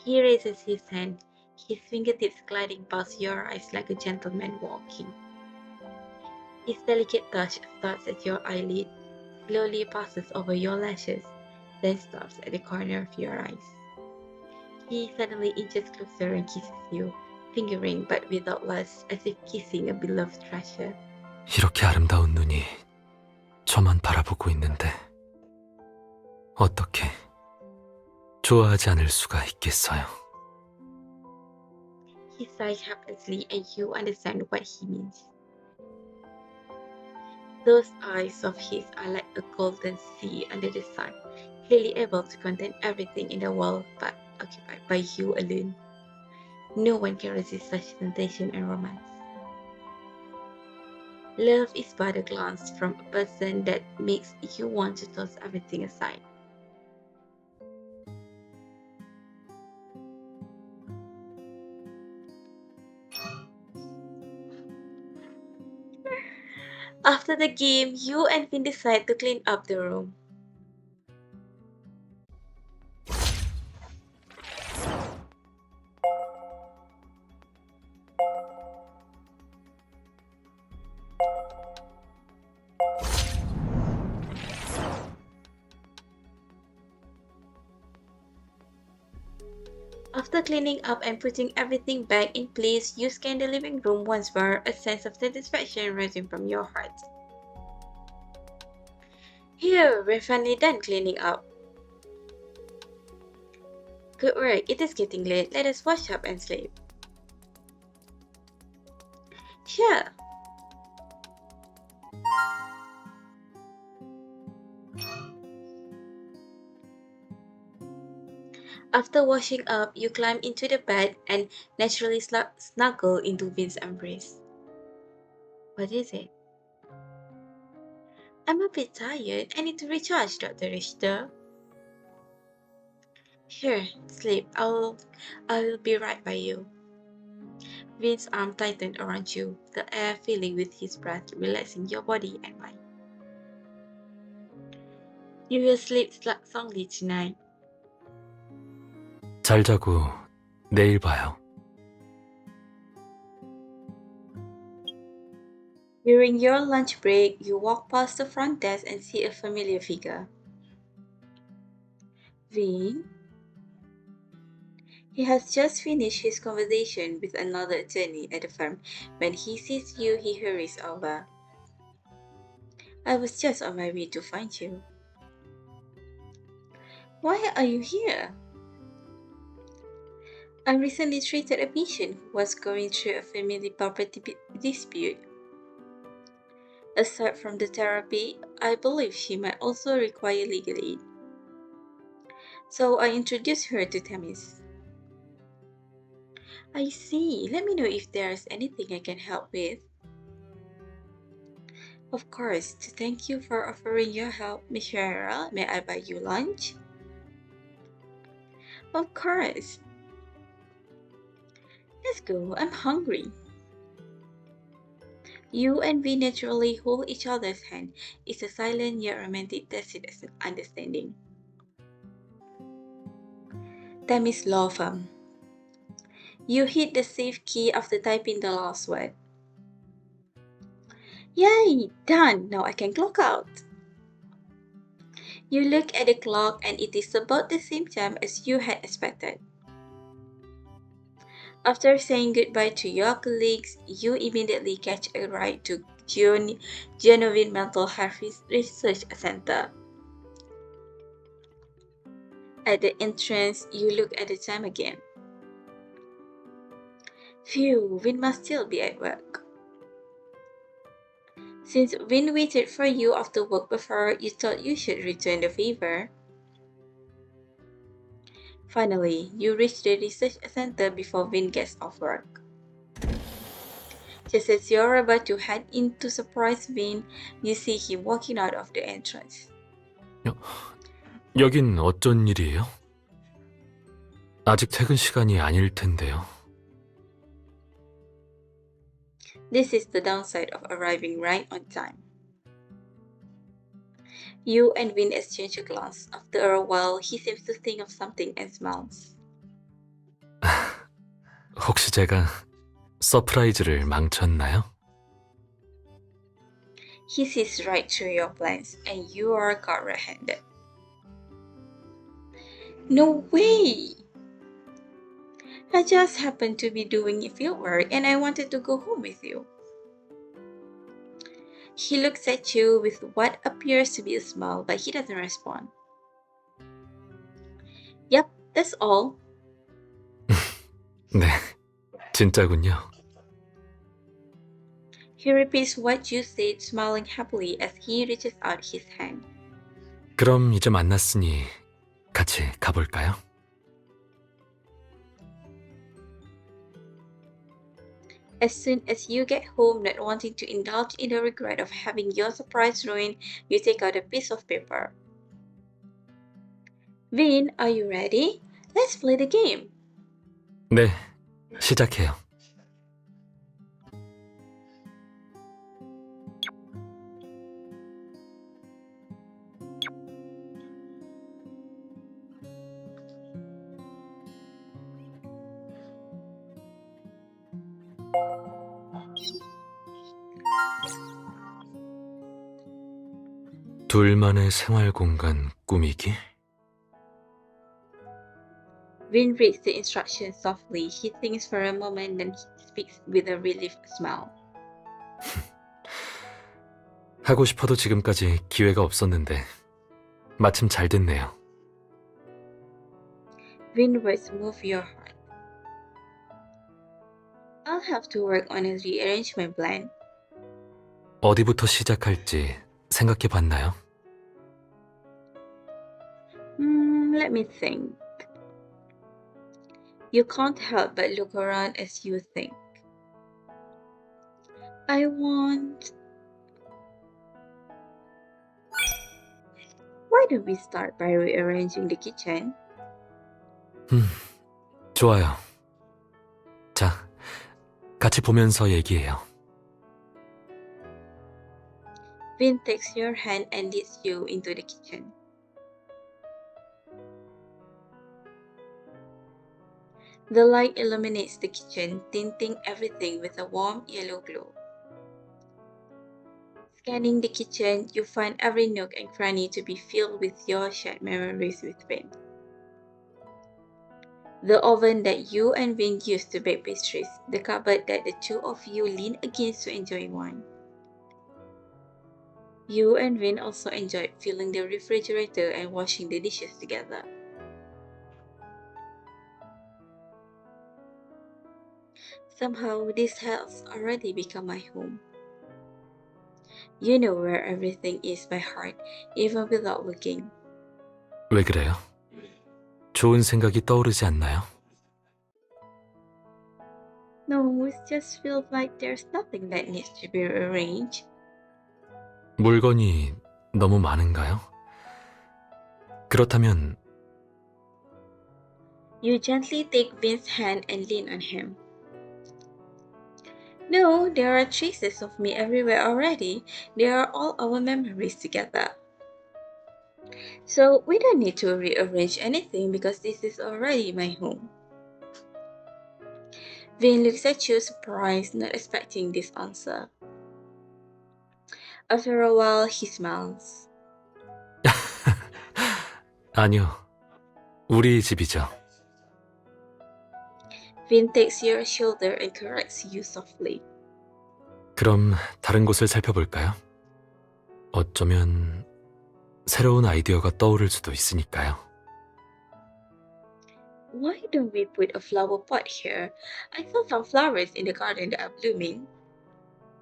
He raises his hand, his fingertips gliding past your eyes like a gentleman walking. His delicate touch starts at your eyelid, slowly passes over your lashes, then stops at the corner of your eyes. He suddenly inches closer and kisses you, fingering but without lust, as if kissing a beloved treasure. 이렇게 아름다운 눈이 저만 바라보고 있는데 어떻게 좋아하지 않을 수가 있겠어요? He sighs helplessly, and you understand what he means. Those eyes of his are like a golden sea under the sun, clearly able to contain everything in the world but occupied by you alone. No one can resist such temptation and romance. Love is but a glance from a person that makes you want to toss everything aside. After the game, you and Finn decide to clean up the room. After cleaning up and putting everything back in place, you scan the living room once more, a sense of satisfaction rising from your heart. Here, we're finally done cleaning up. Good work, it is getting late. Let us wash up and sleep. Sure. After washing up, you climb into the bed and naturally snuggle into Vin's embrace. What is it? I'm a bit tired. I need to recharge, Dr. Richter. Sure, sleep. I'll be right by you. Vin's arm tightened around you, the air filling with his breath, relaxing your body and mind. You will sleep soundly tonight. 잘 자고 내일 봐요. During your lunch break, you walk past the front desk and see a familiar figure. Vin? He has just finished his conversation with another attorney at the firm. When he sees you, he hurries over. I was just on my way to find you. Why are you here? I recently treated a patient who was going through a family property dispute. Aside from the therapy, I believe she might also require legal aid. So I introduced her to Thamis. I see. Let me know if there's anything I can help with. Of course, to thank you for offering your help, Miss Shara, may I buy you lunch? Of course. Let's go, I'm hungry. You and we naturally hold each other's hand. It's a silent yet romantic tacit understanding. Time is law firm. You hit the save key after typing the last word. Yay! Done! Now I can clock out. You look at the clock and it is about the same time as you had expected. After saying goodbye to your colleagues, you immediately catch a ride to Genovine Mental Health Research Center. At the entrance, you look at the time again. Phew, Vin must still be at work. Since Vin waited for you after work before, you thought you should return the favor. Finally, you reach the research center before Vin gets off work. Just as you're about to head in to surprise Vin, you see him walking out of the entrance. 여긴 어쩐 일이에요? 아직 퇴근 시간이 아닐 텐데요. This is the downside of arriving right on time. You and Vin exchange a glance. After a while, he seems to think of something and smiles. 혹시 제가 서프라이즈를 망쳤나요? He sees right through your plans, and you are caught red-handed. No way! I just happened to be doing fieldwork and I wanted to go home with you. He looks at you with what appears to be a smile, but he doesn't respond. Yep, that's all. 네, 진짜군요. He repeats what you said, smiling happily as he reaches out his hand. 그럼 이제 만났으니 같이 가볼까요? As soon as you get home, not wanting to indulge in the regret of having your surprise ruined, you take out a piece of paper. Vin, are you ready? Let's play the game. 네, 시작해요. 둘만의 생활 공간 꾸미기? Vin reads the instructions softly. He thinks for a moment, then he speaks with a relieved smile. 하고 싶어도 지금까지 기회가 없었는데 마침 잘 됐네요. Vin words move your heart. I'll have to work on a rearrange my plan. 어디부터 시작할지 생각해 봤나요? Let me think. You can't help but look around as you think. I want... Why don't we start by rearranging the kitchen? 좋아요. 자, 같이 보면서 얘기해요. Vin takes your hand and leads you into the kitchen. The light illuminates the kitchen, tinting everything with a warm yellow glow. Scanning the kitchen, you find every nook and cranny to be filled with your shared memories with Vin. The oven that you and Vin used to bake pastries, the cupboard that the two of you lean against to enjoy wine. You and Vin also enjoyed filling the refrigerator and washing the dishes together. Somehow, this has already become my home. You know where everything is by heart, even without looking. 왜 그래요? 좋은 생각이 떠오르지 않나요? No, it just feels like there's nothing that needs to be rearranged. 물건이 너무 많은가요? 그렇다면 You gently take Vin's hand and lean on him. No, there are traces of me everywhere already. They are all our memories together. So we don't need to rearrange anything because this is already my home. Vin looks at you surprised, not expecting this answer. After a while, he smiles. 아니요, 우리 집이죠. Vin takes your shoulder and corrects you softly. 그럼 다른 곳을 살펴볼까요? 어쩌면 새로운 아이디어가 떠오를 수도 있으니까요. Why don't we put a flower pot here? I saw some flowers in the garden that are blooming.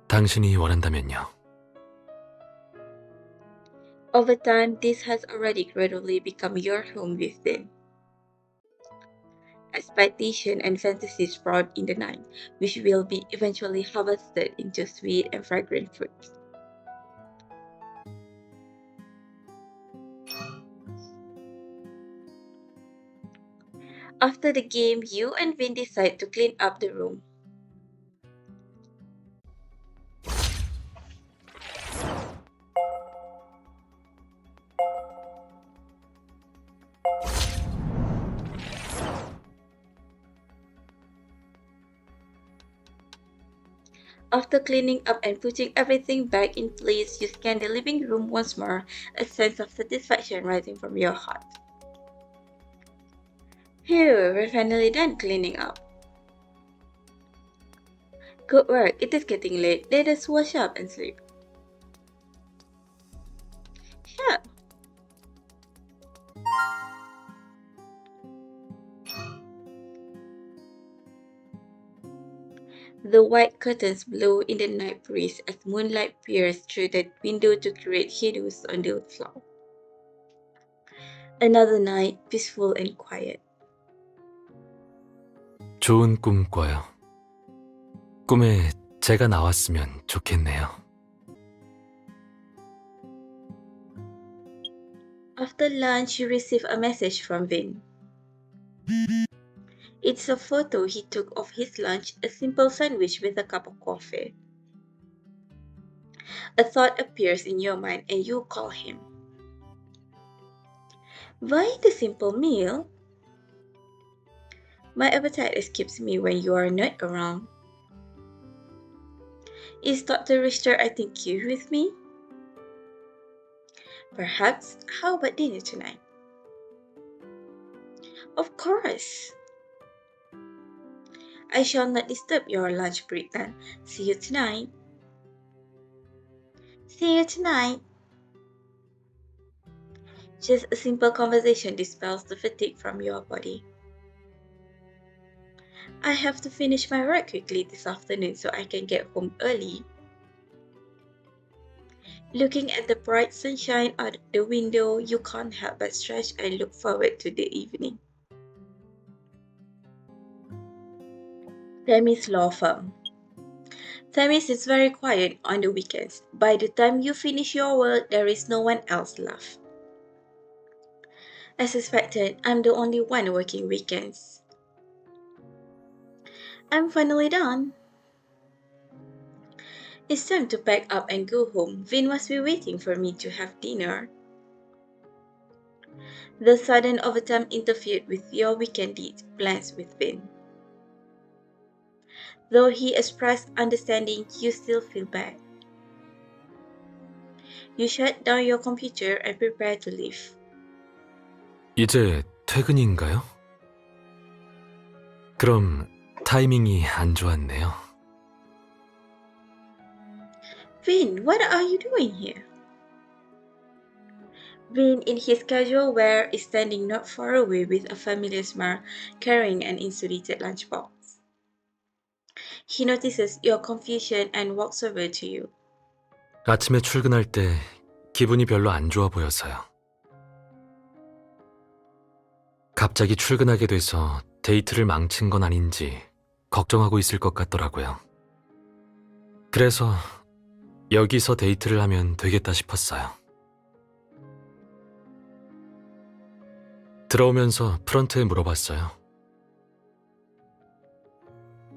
당신이 원한다면요. Over time, this has already gradually become your home with Vin. Expectation and fantasy sprout in the night, which will be eventually harvested into sweet and fragrant fruits. After the game, you and Vin decide to clean up the room. After cleaning up and putting everything back in place, you scan the living room once more, a sense of satisfaction rising from your heart. Phew, we're finally done cleaning up. Good work, it is getting late. Let us wash up and sleep. Sure. The white curtains blow in the night breeze as moonlight peers through the window to create shadows on the floor. Another night, peaceful and quiet. 좋은 꿈 꿔요. 꿈에 제가 나왔으면 좋겠네요. After lunch, you receive a message from Vin. It's a photo he took of his lunch, a simple sandwich with a cup of coffee. A thought appears in your mind and you call him. Why the simple meal? My appetite escapes me when you are not around. Is Dr. Richter think you with me? Perhaps, how about dinner tonight? Of course. I shall not disturb your lunch break then. See you tonight. See you tonight. Just a simple conversation dispels the fatigue from your body. I have to finish my work quickly this afternoon so I can get home early. Looking at the bright sunshine out the window, you can't help but stretch and look forward to the evening. Tammy's law firm. Tammy's is very quiet on the weekends. By the time you finish your work, there is no one else left. As expected, I'm the only one working weekends. I'm finally done. It's time to pack up and go home. Vin must be waiting for me to have dinner. The sudden overtime interfered with your weekend plans with Vin. Though he expressed understanding, you still feel bad. You shut down your computer and prepare to leave. 이제 퇴근인가요? 그럼 타이밍이 안 좋았네요. Vin, what are you doing here? Vin, in his casual wear, is standing not far away with a familiar smile, carrying an insulated lunchbox. He notices your confusion and walks over to you. 아침에 출근할 때 기분이 별로 안 좋아 보여서요. 갑자기 출근하게 돼서 데이트를 망친 건 아닌지 걱정하고 있을 것 같더라고요. 그래서 여기서 데이트를 하면 되겠다 싶었어요. 들어오면서 프런트에 물어봤어요.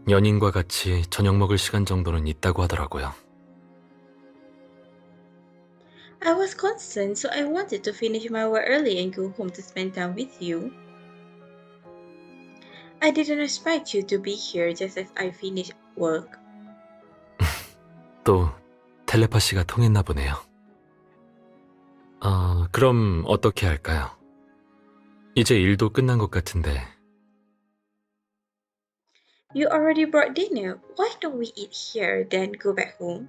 연인과 같이 저녁 먹을 시간 정도는 있다고 하더라고요. I was concerned, so I wanted to finish my work early and go home to spend time with you. I didn't expect you to be here just as I finished work. 또 텔레파시가 통했나 보네요. 그럼 어떻게 할까요? 이제 일도 끝난 것 같은데. You already brought dinner. Why don't we eat here, then go back home?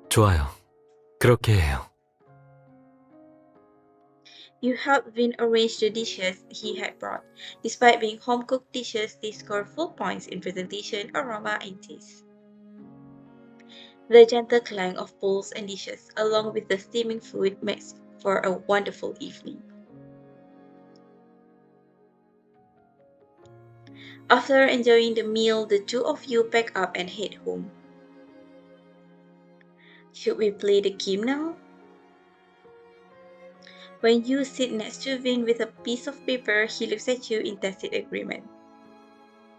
좋아요. 그렇게 해요. You helped Vin arrange the dishes he had brought. Despite being home-cooked dishes, they score full points in presentation, aroma, and taste. The gentle clang of bowls and dishes, along with the steaming food, makes for a wonderful evening. After enjoying the meal, the two of you pack up and head home. Should we play the game now? When you sit next to Vin with a piece of paper, he looks at you in tacit agreement.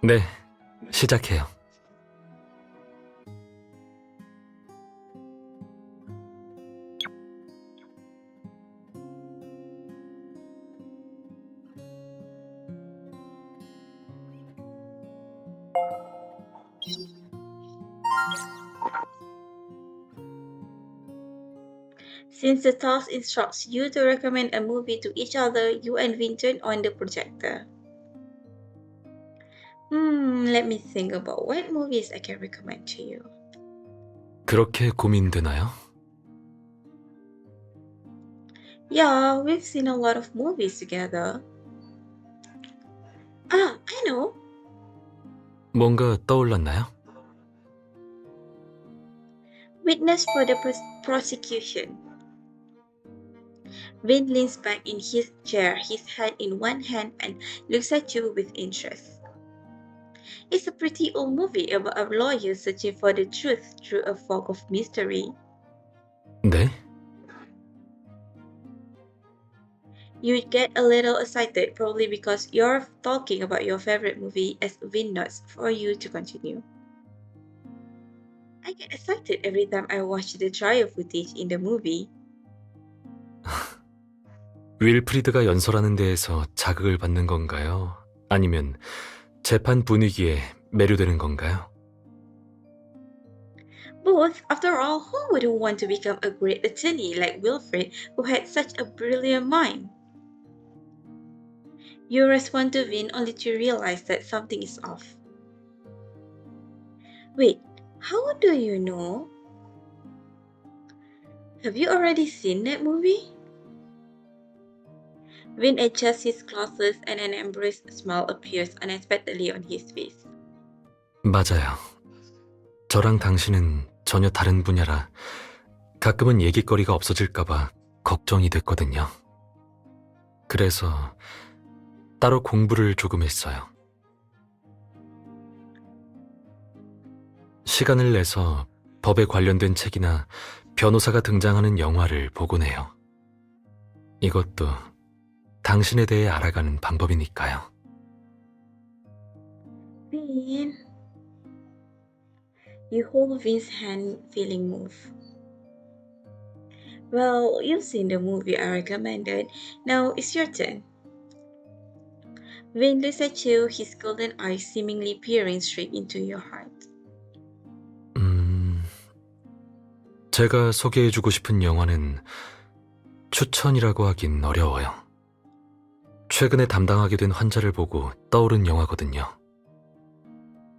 네, 시작해요. Since the task instructs you to recommend a movie to each other, you and Vin turn on the projector. Let me think about what movies I can recommend to you. 그렇게 고민되나요? Yeah, we've seen a lot of movies together. I know. 뭔가 떠올랐나요? Witness for the prosecution. Vin leans back in his chair, his head in one hand, and looks at you with interest. It's a pretty old movie about a lawyer searching for the truth through a fog of mystery. 네? You get a little excited, probably because you're talking about your favorite movie, as Vin nods for you to continue. I get excited every time I watch the trial footage in the movie. 윌프리드가 연설하는 데에서 자극을 받는 건가요? 아니면 재판 분위기에 매료되는 건가요? Both, after all, who wouldn't want to become a great attorney like Wilfred, who had such a brilliant mind? You respond to Vin only to realize that something is off. Wait, how do you know? Have you already seen that movie? Vin adjusts his glasses and an embarrassed smile appears unexpectedly on his face. 맞아요. 저랑 당신은 전혀 다른 분야라 가끔은 얘기거리가 없어질까봐 걱정이 됐거든요. 그래서 따로 공부를 조금 했어요. 시간을 내서 법에 관련된 책이나 변호사가 등장하는 영화를 보곤 해요. 이것도 당신에 대해 알아가는 방법이니까요. Vin. You hold Vin's hand, feeling moved. Well, you've seen the movie I recommended. Now it's your turn. Vin looks at you, his golden eyes seemingly peering straight into your heart. 제가 소개해주고 싶은 영화는 추천이라고 하긴 어려워요. 최근에 담당하게 된 환자를 보고 떠오른 영화거든요.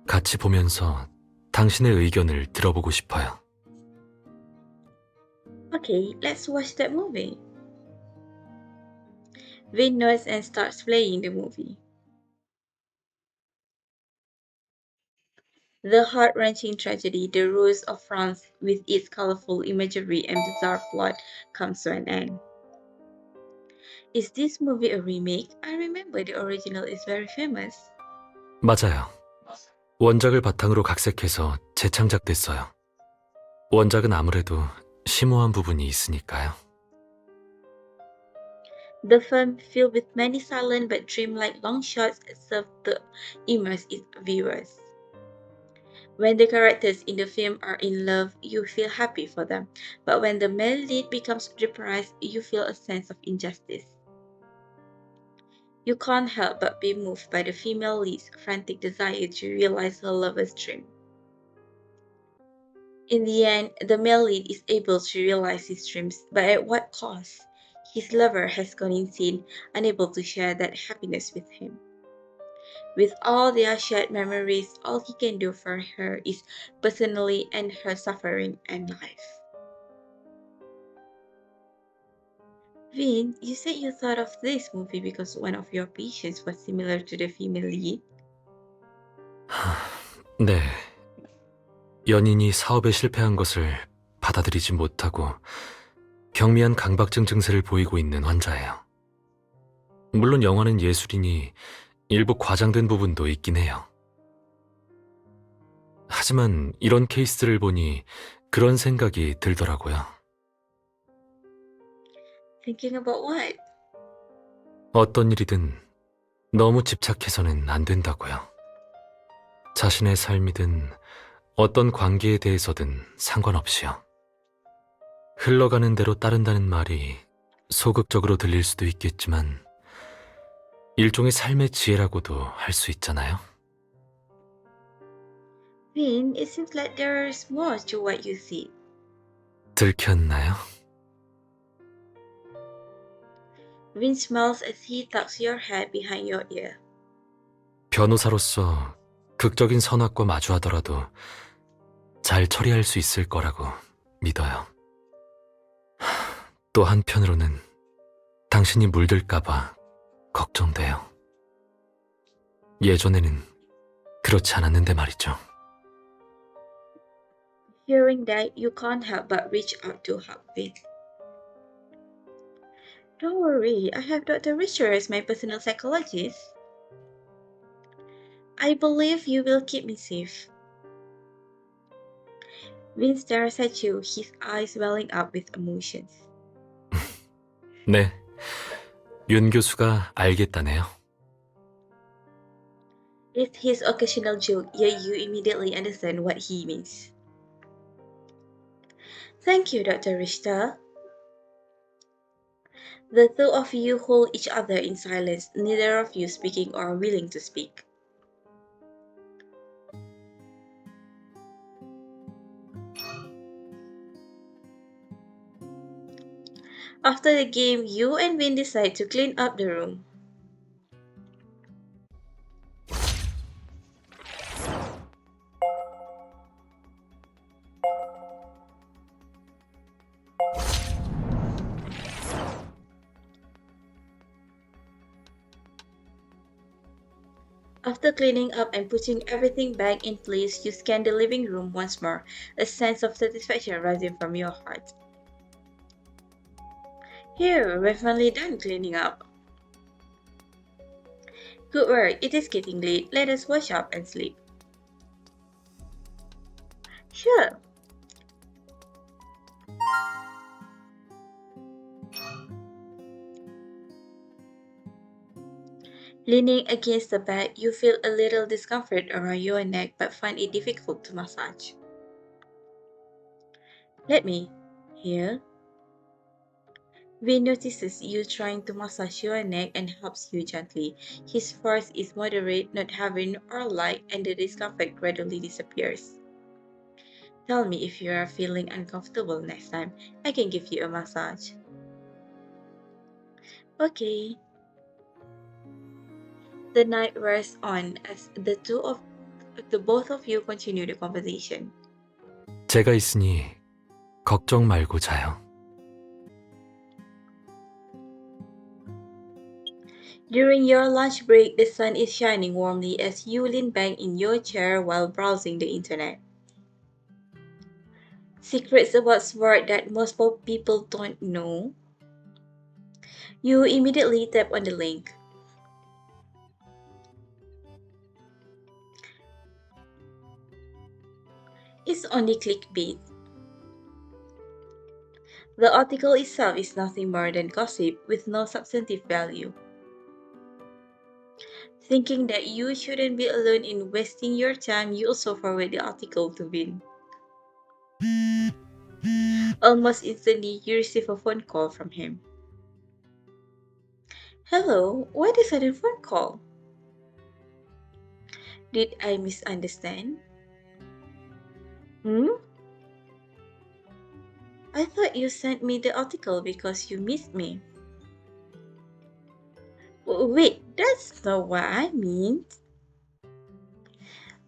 같이 보면서 당신의 의견을 들어보고 싶어요. Okay, let's watch that movie. Vin nods and starts playing the movie. The heart-wrenching tragedy, The Rose of France, with its colorful imagery and bizarre plot, comes to an end. Is this movie a remake? I remember the original is very famous. 맞아요. 원작을 바탕으로 각색해서 재창작됐어요. 원작은 아무래도 심오한 부분이 있으니까요. The film, filled with many silent but dreamlike long shots, served to immerse its viewers. When the characters in the film are in love, you feel happy for them, but when the male lead becomes depressed, you feel a sense of injustice. You can't help but be moved by the female lead's frantic desire to realize her lover's dream. In the end, the male lead is able to realize his dreams, but at what cost? His lover has gone insane, unable to share that happiness with him. With all their shared memories, all he can do for her is personally end her suffering and life. Vin, you said you thought of this movie because one of your patients was similar to the female lead? 네. 연인이 사업에 실패한 것을 받아들이지 못하고 경미한 강박증 증세를 보이고 있는 환자예요. 물론 영화는 예술이니 일부 과장된 부분도 있긴 해요. 하지만 이런 케이스를 보니 그런 생각이 들더라고요. Thinking about what? 어떤 일이든 너무 집착해서는 안 된다고요. 자신의 삶이든 어떤 관계에 대해서든 상관없이요. 흘러가는 대로 따른다는 말이 소극적으로 들릴 수도 있겠지만 일종의 삶의 지혜라고도 할 수 있잖아요. Vin, it seems like there's more to what you see. 들켰나요? Vin smiles as he tucks your head behind your ear. 변호사로서 극적인 선악과 마주하더라도 잘 처리할 수 있을 거라고 믿어요. 또 한편으로는 당신이 물들까봐 걱정돼요. 예전에는 그렇지 않았는데 말이죠. Hearing that, you can't help but reach out to hug Vin. Don't worry, I have Dr. Richter as my personal psychologist. I believe you will keep me safe. Vin stares at you, his eyes welling up with emotions. 네, 윤 교수가 알겠다네요. It's his occasional joke, yet you immediately understand what he means. Thank you, Dr. Richter. The two of you hold each other in silence, neither of you speaking or willing to speak. After the game, you and Vin decide to clean up the room. After cleaning up and putting everything back in place, you scan the living room once more, a sense of satisfaction rising from your heart. Here, we're finally done cleaning up. Good work, it is getting late. Let us wash up and sleep. Sure. Leaning against the bed, you feel a little discomfort around your neck but find it difficult to massage. Let me. Here. Vin notices you trying to massage your neck and helps you gently. His force is moderate, not heavy or light, and the discomfort gradually disappears. Tell me if you are feeling uncomfortable next time. I can give you a massage. Okay. The night wears on as the both of you continue the conversation. 제가 있으니 걱정 말고 자요. During your lunch break, the sun is shining warmly as you lean back in your chair while browsing the internet. Secrets about sport that most people don't know. You immediately tap on the link. It's only clickbait. The article itself is nothing more than gossip with no substantive value. Thinking that you shouldn't be alone in wasting your time, you also forward the article to Vin. Almost instantly, you receive a phone call from him. Hello, why the sudden phone call? Did I misunderstand? Hmm? I thought you sent me the article because you missed me. Wait, that's not what I mean.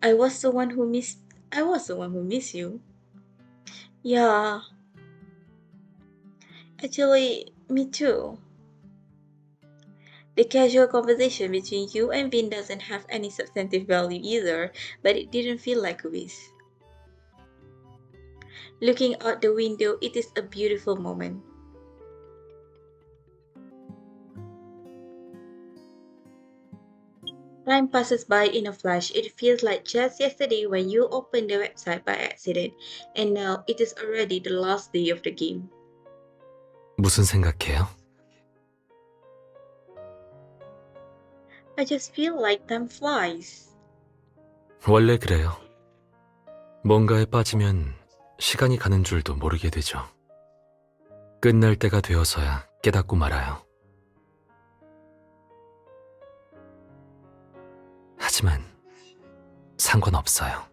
I was the one who missed I was the one who missed you. Yeah, actually, me too. The casual conversation between you and Vin doesn't have any substantive value either, but it didn't feel like a waste. Looking out the window, it is a beautiful moment. Time passes by in a flash. It feels like just yesterday when you opened the website by accident, and now it is already the last day of the game. 무슨 생각해요? I just feel like time flies. 원래 그래요. 뭔가에 빠지면 시간이 가는 줄도 모르게 되죠. 끝날 때가 되어서야 깨닫고 말아요. 하지만 상관없어요.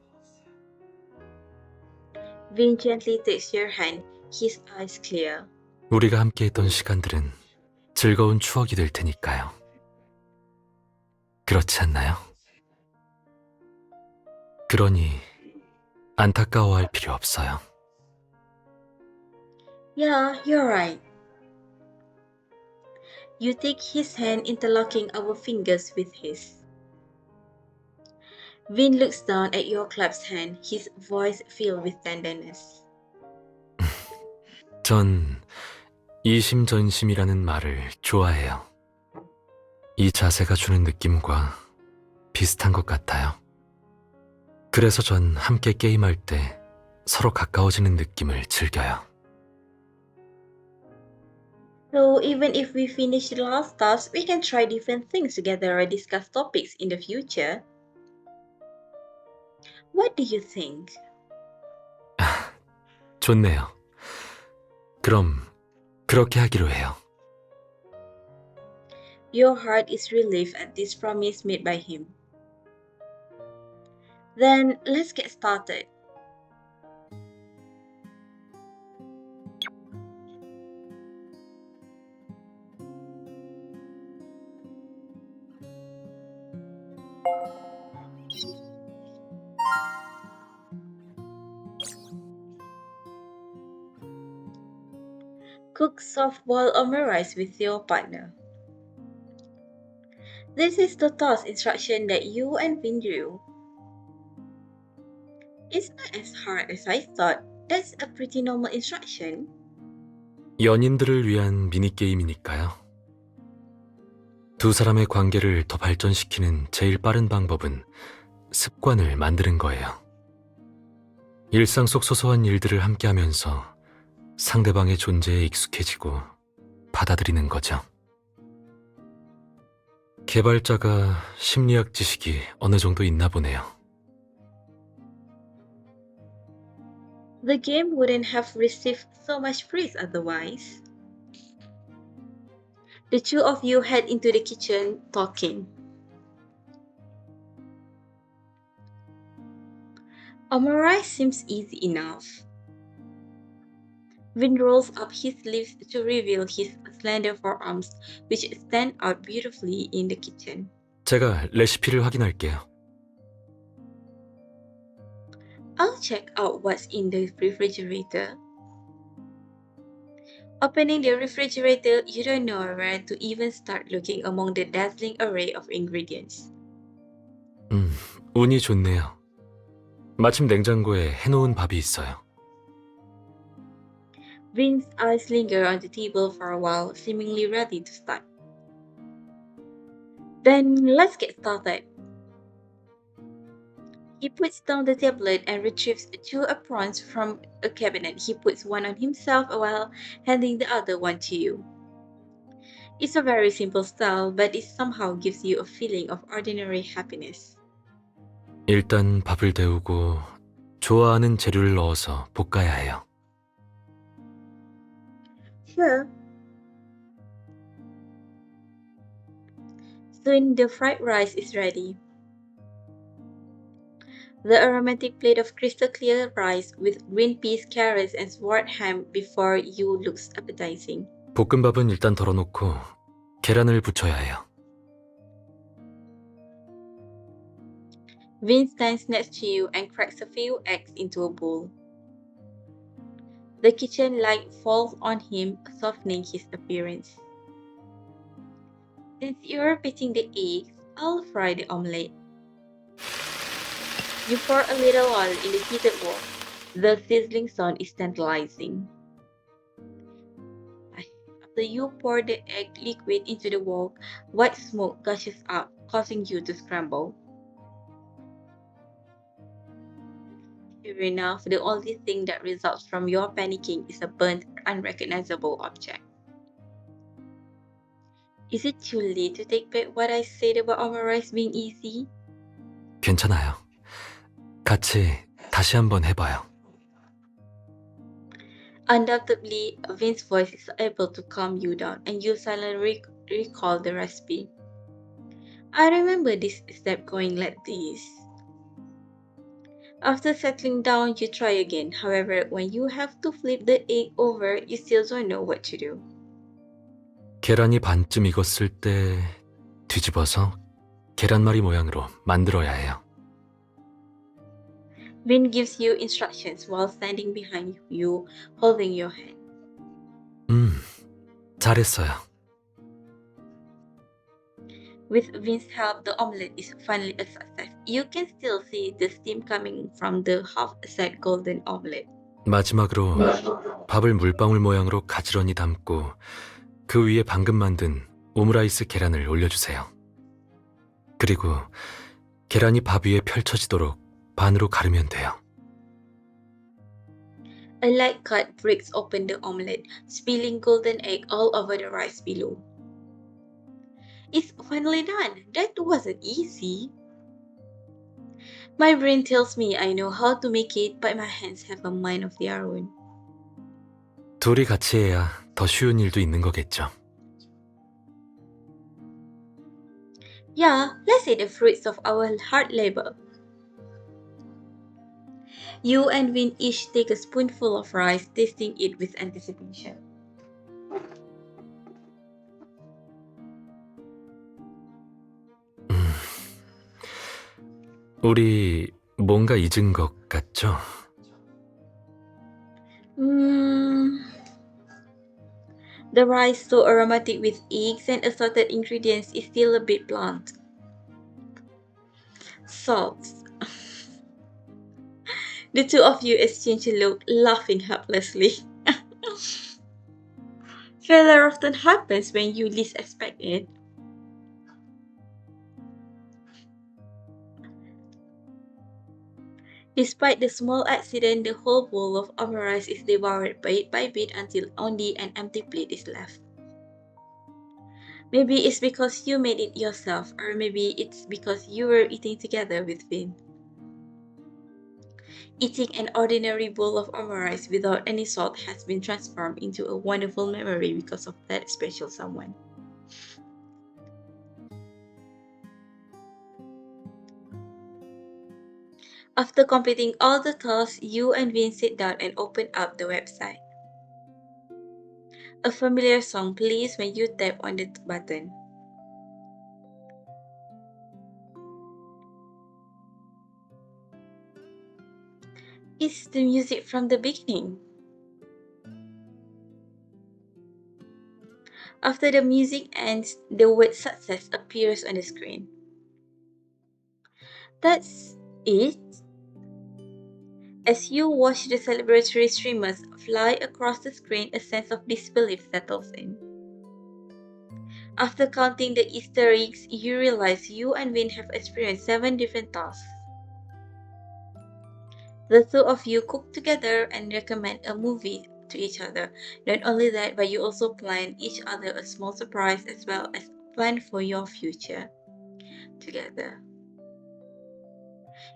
Vin gently takes your hand, his eyes clear. 우리가 함께했던 시간들은 즐거운 추억이 될 테니까요. 그렇지 않나요? 그러니 안타까워할 필요 없어요. Yeah, you're right. You take his hand, interlocking our fingers with his. Vin looks down at your clasped hand, his voice filled with tenderness. 전 이심전심이라는 말을 좋아해요. 이 자세가 주는 느낌과 비슷한 것 같아요. 그래서 전 함께 게임할 때 서로 가까워지는 느낌을 즐겨요. So even if we finish the last task, we can try different things together or discuss topics in the future. What do you think? 좋네요. 그럼 그렇게 하기로 해요. Your heart is relieved at this promise made by him. Then let's get started. Cook soft-boiled omurice with your partner. This is the task instruction that you and Vin drew. It's not as hard as I thought. That's a pretty normal instruction. 연인들을 위한 미니게임이니까요. 두 사람의 관계를 더 발전시키는 제일 빠른 방법은 습관을 만드는 거예요. 일상 속 소소한 일들을 함께 하면서 상대방의 존재에 익숙해지고 받아들이는 거죠. 개발자가 심리학 지식이 어느 정도 있나 보네요. The game wouldn't have received so much praise otherwise. The two of you head into the kitchen talking. Omurice seems easy enough. Vin rolls up his sleeves to reveal his slender forearms, which stand out beautifully in the kitchen. 제가 레시피를 확인할게요. I'll check out what's in the refrigerator. Opening the refrigerator, you don't know where to even start looking among the dazzling array of ingredients. 운이 좋네요. 마침 냉장고에 해놓은 밥이 있어요. Vin's eyes linger on the table for a while, seemingly ready to start. Then let's get started. He puts down the tablet and retrieves two aprons from a cabinet. He puts one on himself while handing the other one to you. It's a very simple style, but it somehow gives you a feeling of ordinary happiness. 일단 밥을 데우고 좋아하는 재료를 넣어서 볶아야 해요. Sure. Soon the fried rice is ready. The aromatic plate of crystal clear rice with green peas, carrots, and sword ham before you looks appetizing. 볶음밥은 일단 덜어놓고 계란을 부쳐야 해요. Vin stands next to you and cracks a few eggs into a bowl. The kitchen light falls on him, softening his appearance. Since you're beating the eggs, I'll fry the omelette. You pour a little oil in the heated wok. The sizzling sound is tantalizing. After you pour the egg liquid into the wok, white smoke gushes up, causing you to scramble. Sure enough, the only thing that results from your panicking is a burnt, unrecognizable object. Is it too late to take back what I said about omurice being easy? 괜찮아요. 같이 다시 한번 해봐요. Undoubtedly, Vince's voice is able to calm you down, and you silently recall the recipe. I remember this step going like this. After settling down, you try again. However, when you have to flip the egg over, you still don't know what to do. 계란이 반쯤 익었을 때 뒤집어서 계란말이 모양으로 만들어야 해요. Vin gives you instructions while standing behind you, holding your hand. 잘했어요. With Vin's help, the omelette is finally a success. You can still see the steam coming from the half-set golden omelette. 마지막으로 밥을 물방울 모양으로 가지런히 담고 그 위에 방금 만든 오므라이스 계란을 올려주세요. 그리고 계란이 밥 위에 펼쳐지도록 반으로 가르면 돼요. A light cut breaks open the omelette, spilling golden egg all over the rice below. It's finally done. That wasn't easy. My brain tells me I know how to make it, but my hands have a mind of their own. 둘이 같이 해야 더 쉬운 일도 있는 거겠죠. Yeah, let's see the fruits of our hard labor. You and Vin each take a spoonful of rice, tasting it with anticipation. 우리 뭔가 잊은 것 같죠? The rice, so aromatic with eggs and assorted ingredients, is still a bit blunt. Salt. The two of you exchange a look, laughing helplessly. Failure often happens when you least expect it. Despite the small accident, the whole bowl of omurice is devoured bit by bit until only an empty plate is left. Maybe it's because you made it yourself, or maybe it's because you were eating together with Vin. Eating an ordinary bowl of omurice without any salt has been transformed into a wonderful memory because of that special someone. After completing all the tasks, you and Vin sit down and open up the website. A familiar song plays when you tap on the button. It's the music from the beginning. After the music ends, the word success appears on the screen. That's it. As you watch the celebratory streamers fly across the screen, a sense of disbelief settles in. After counting the Easter eggs, you realize you and Vin have experienced 7 different tasks. The two of you cook together and recommend a movie to each other. Not only that, but you also plan each other a small surprise as well as plan for your future together.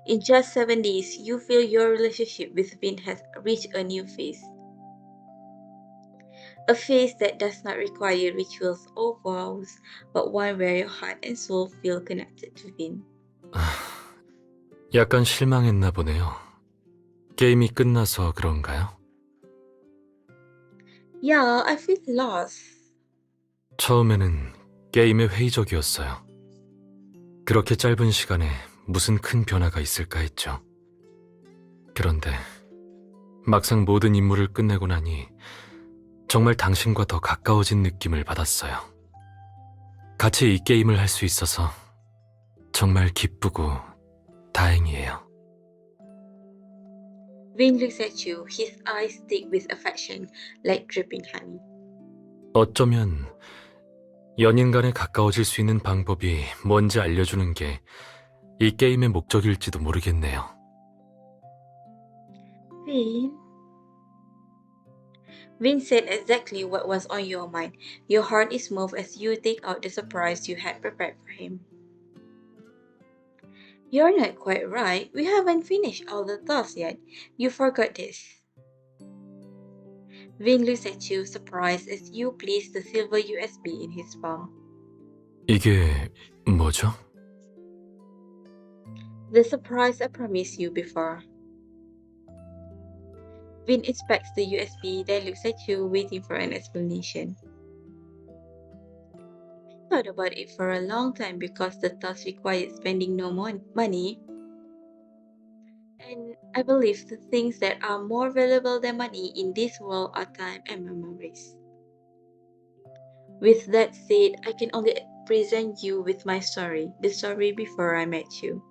In just 7 days, you feel your relationship with Vin has reached a new phase. A phase that does not require rituals or vows, but one where your heart and soul feel connected to Vin. 약간 실망했나 보네요. 게임이 끝나서 그런가요? Yeah, I feel lost. 처음에는 게임에 회의적이었어요. 그렇게 짧은 시간에 무슨 큰 변화가 있을까 했죠. 그런데 막상 모든 임무를 끝내고 나니 정말 당신과 더 가까워진 느낌을 받았어요. 같이 이 게임을 할 수 있어서 정말 기쁘고 다행이에요. Vin looks at you, his eyes stick with affection, like dripping honey. 어쩌면 연인 간에 가까워질 수 있는 방법이 뭔지 알려주는 게 이 게임의 목적일지도 모르겠네요. Vin? Vin said exactly what was on your mind. Your heart is moved as you take out the surprise you had prepared for him. You're not quite right. We haven't finished all the tasks yet. You forgot this. Vin looks at you, surprised as you place the silver USB in his palm. 이게 뭐죠? The surprise I promised you before. Vin inspects the USB, then looks at you, waiting for an explanation. I thought about it for a long time because the task required spending no money. And I believe the things that are more valuable than money in this world are time and memories. With that said, I can only present you with my story, the story before I met you.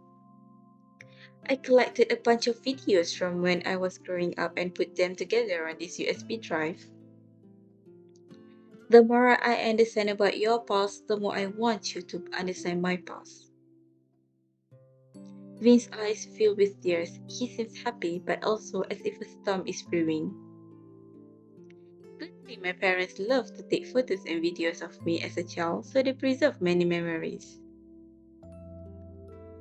I collected a bunch of videos from when I was growing up and put them together on this USB drive. The more I understand about your past, the more I want you to understand my past. Vin's eyes fill with tears. He seems happy, but also as if a storm is brewing. Luckily, my parents loved to take photos and videos of me as a child, so they preserve many memories.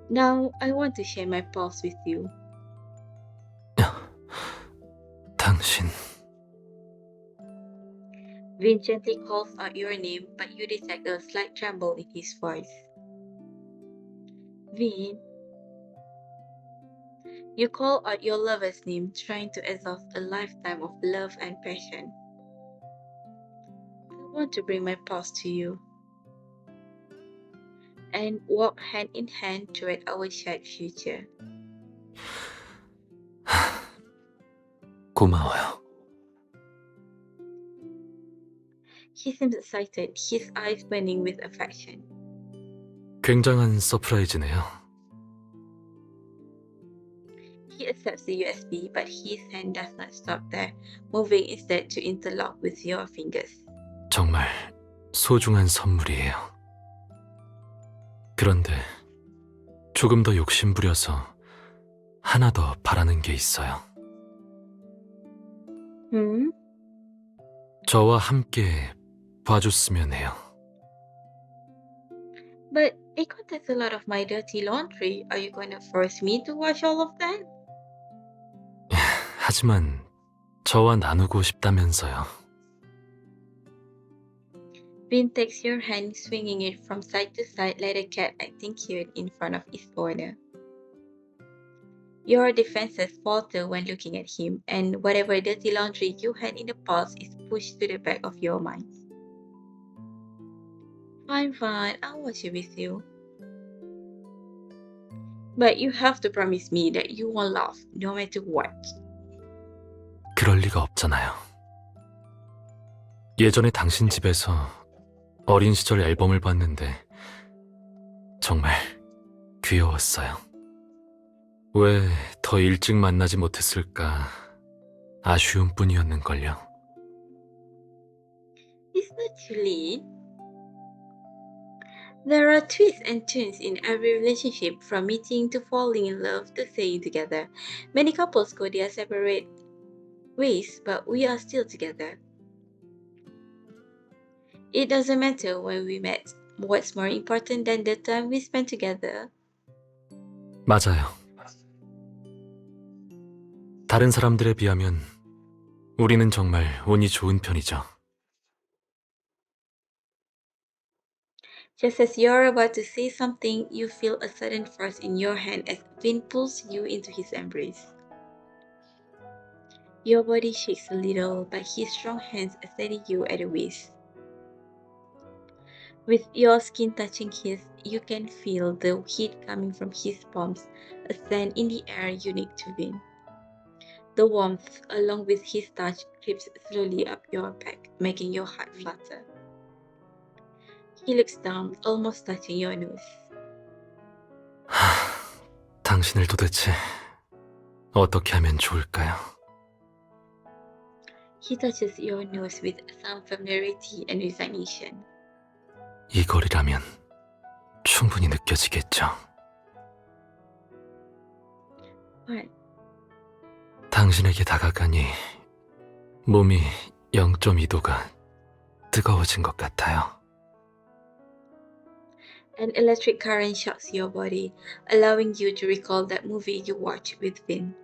Now, I want to share my past with you. 당신, Vin gently calls out your name, but you detect a slight tremble in his voice. Vin. You call out your lover's name, trying to exhaust a lifetime of love and passion. I want to bring my past to you and walk hand in hand toward our shared future. 고마워요. He seems excited, his eyes burning with affection. 굉장한 서프라이즈네요. He accepts the USB, but his hand does not stop there, moving instead to interlock with your fingers. 정말 소중한 선물이에요. 그런데 조금 더 욕심부려서 하나 더 바라는 게 있어요. 저와 함께 봐줬으면 해요. But it contains a lot of my dirty laundry. Are you going to force me to wash all of that? 하지만 저와 나누고 싶다면서요. Vin takes your hand, swinging it from side to side like a cat acting cute in front of its owner. Your defenses falter when looking at him, and whatever dirty laundry you had in the past is pushed to the back of your mind. Fine, I'll watch it with you. But you have to promise me that you won't laugh, no matter what. 그럴 리가 없잖아요. 예전에 당신 집에서 어린 시절 앨범을 봤는데 정말 귀여웠어요. 왜 더 일찍 만나지 못했을까 아쉬움 뿐이었는걸요. It's not too late. There are twists and turns in every relationship, from meeting to falling in love to staying together. Many couples go their separate ways, but we are still together. It doesn't matter when we met. What's more important than the time we spent together? 맞아요. 다른 사람들에 비하면 우리는 정말 운이 좋은 편이죠. Just as you're about to say something, you feel a sudden force in your hand as Vin pulls you into his embrace. Your body shakes a little, but his strong hands steady you at the waist. With your skin touching his, you can feel the heat coming from his palms, a scent in the air unique to Vin. The warmth, along with his touch, creeps slowly up your back, making your heart flutter. He looks down, almost touching your nose. 당신을 도대체 어떻게 하면 좋을까요? He touches your nose with some familiarity and resignation. 이 거리라면 충분히 느껴지겠죠. What? 당신에게 다가가니 몸이 0.2도가 뜨거워진 것 같아요. An electric current shocks your body, allowing you to recall that movie you watched with Vin.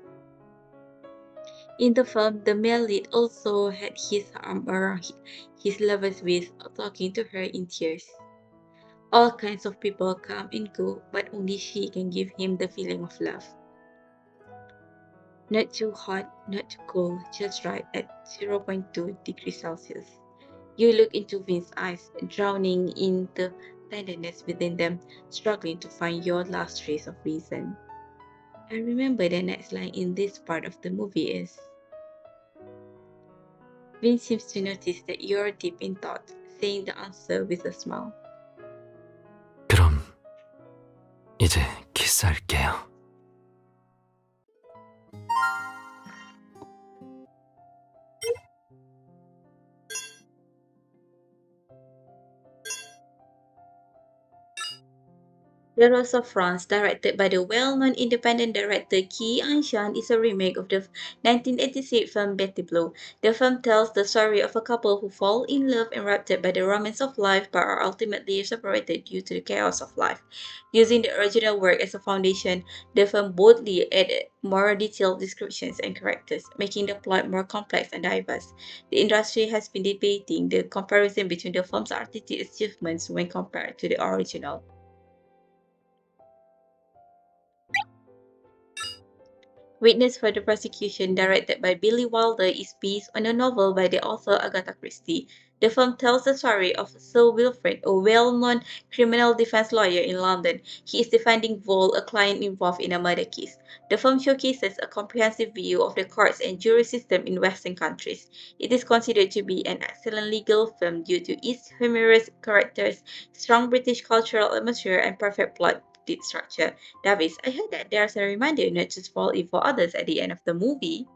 In the film, the male lead also had his arm around his lover's waist, talking to her in tears. All kinds of people come and go, but only she can give him the feeling of love. Not too hot, not too cold, just right at 0.2 degrees Celsius. You look into Vin's eyes, drowning in the tenderness within them, struggling to find your last trace of reason. I remember the next line in this part of the movie is Vin seems to notice that you're deep in thought, saying the answer with a smile. 그럼 이제 키스할게요. The Rose of France, directed by the well-known independent director Ki Anshan, is a remake of the 1986 film Betty Blue. The film tells the story of a couple who fall in love enraptured by the romance of life but are ultimately separated due to the chaos of life. Using the original work as a foundation, the film boldly added more detailed descriptions and characters, making the plot more complex and diverse. The industry has been debating the comparison between the film's artistic achievements when compared to the original. Witness for the Prosecution, directed by Billy Wilder, is based on a novel by the author Agatha Christie. The film tells the story of Sir Wilfrid, a well-known criminal defense lawyer in London. He is defending Vole, a client involved in a murder case. The film showcases a comprehensive view of the courts and jury system in Western countries. It is considered to be an excellent legal film due to its humorous characters, strong British cultural atmosphere, and perfect plot structure. Davis, I heard that there's a reminder not to fall in for others at the end of the movie.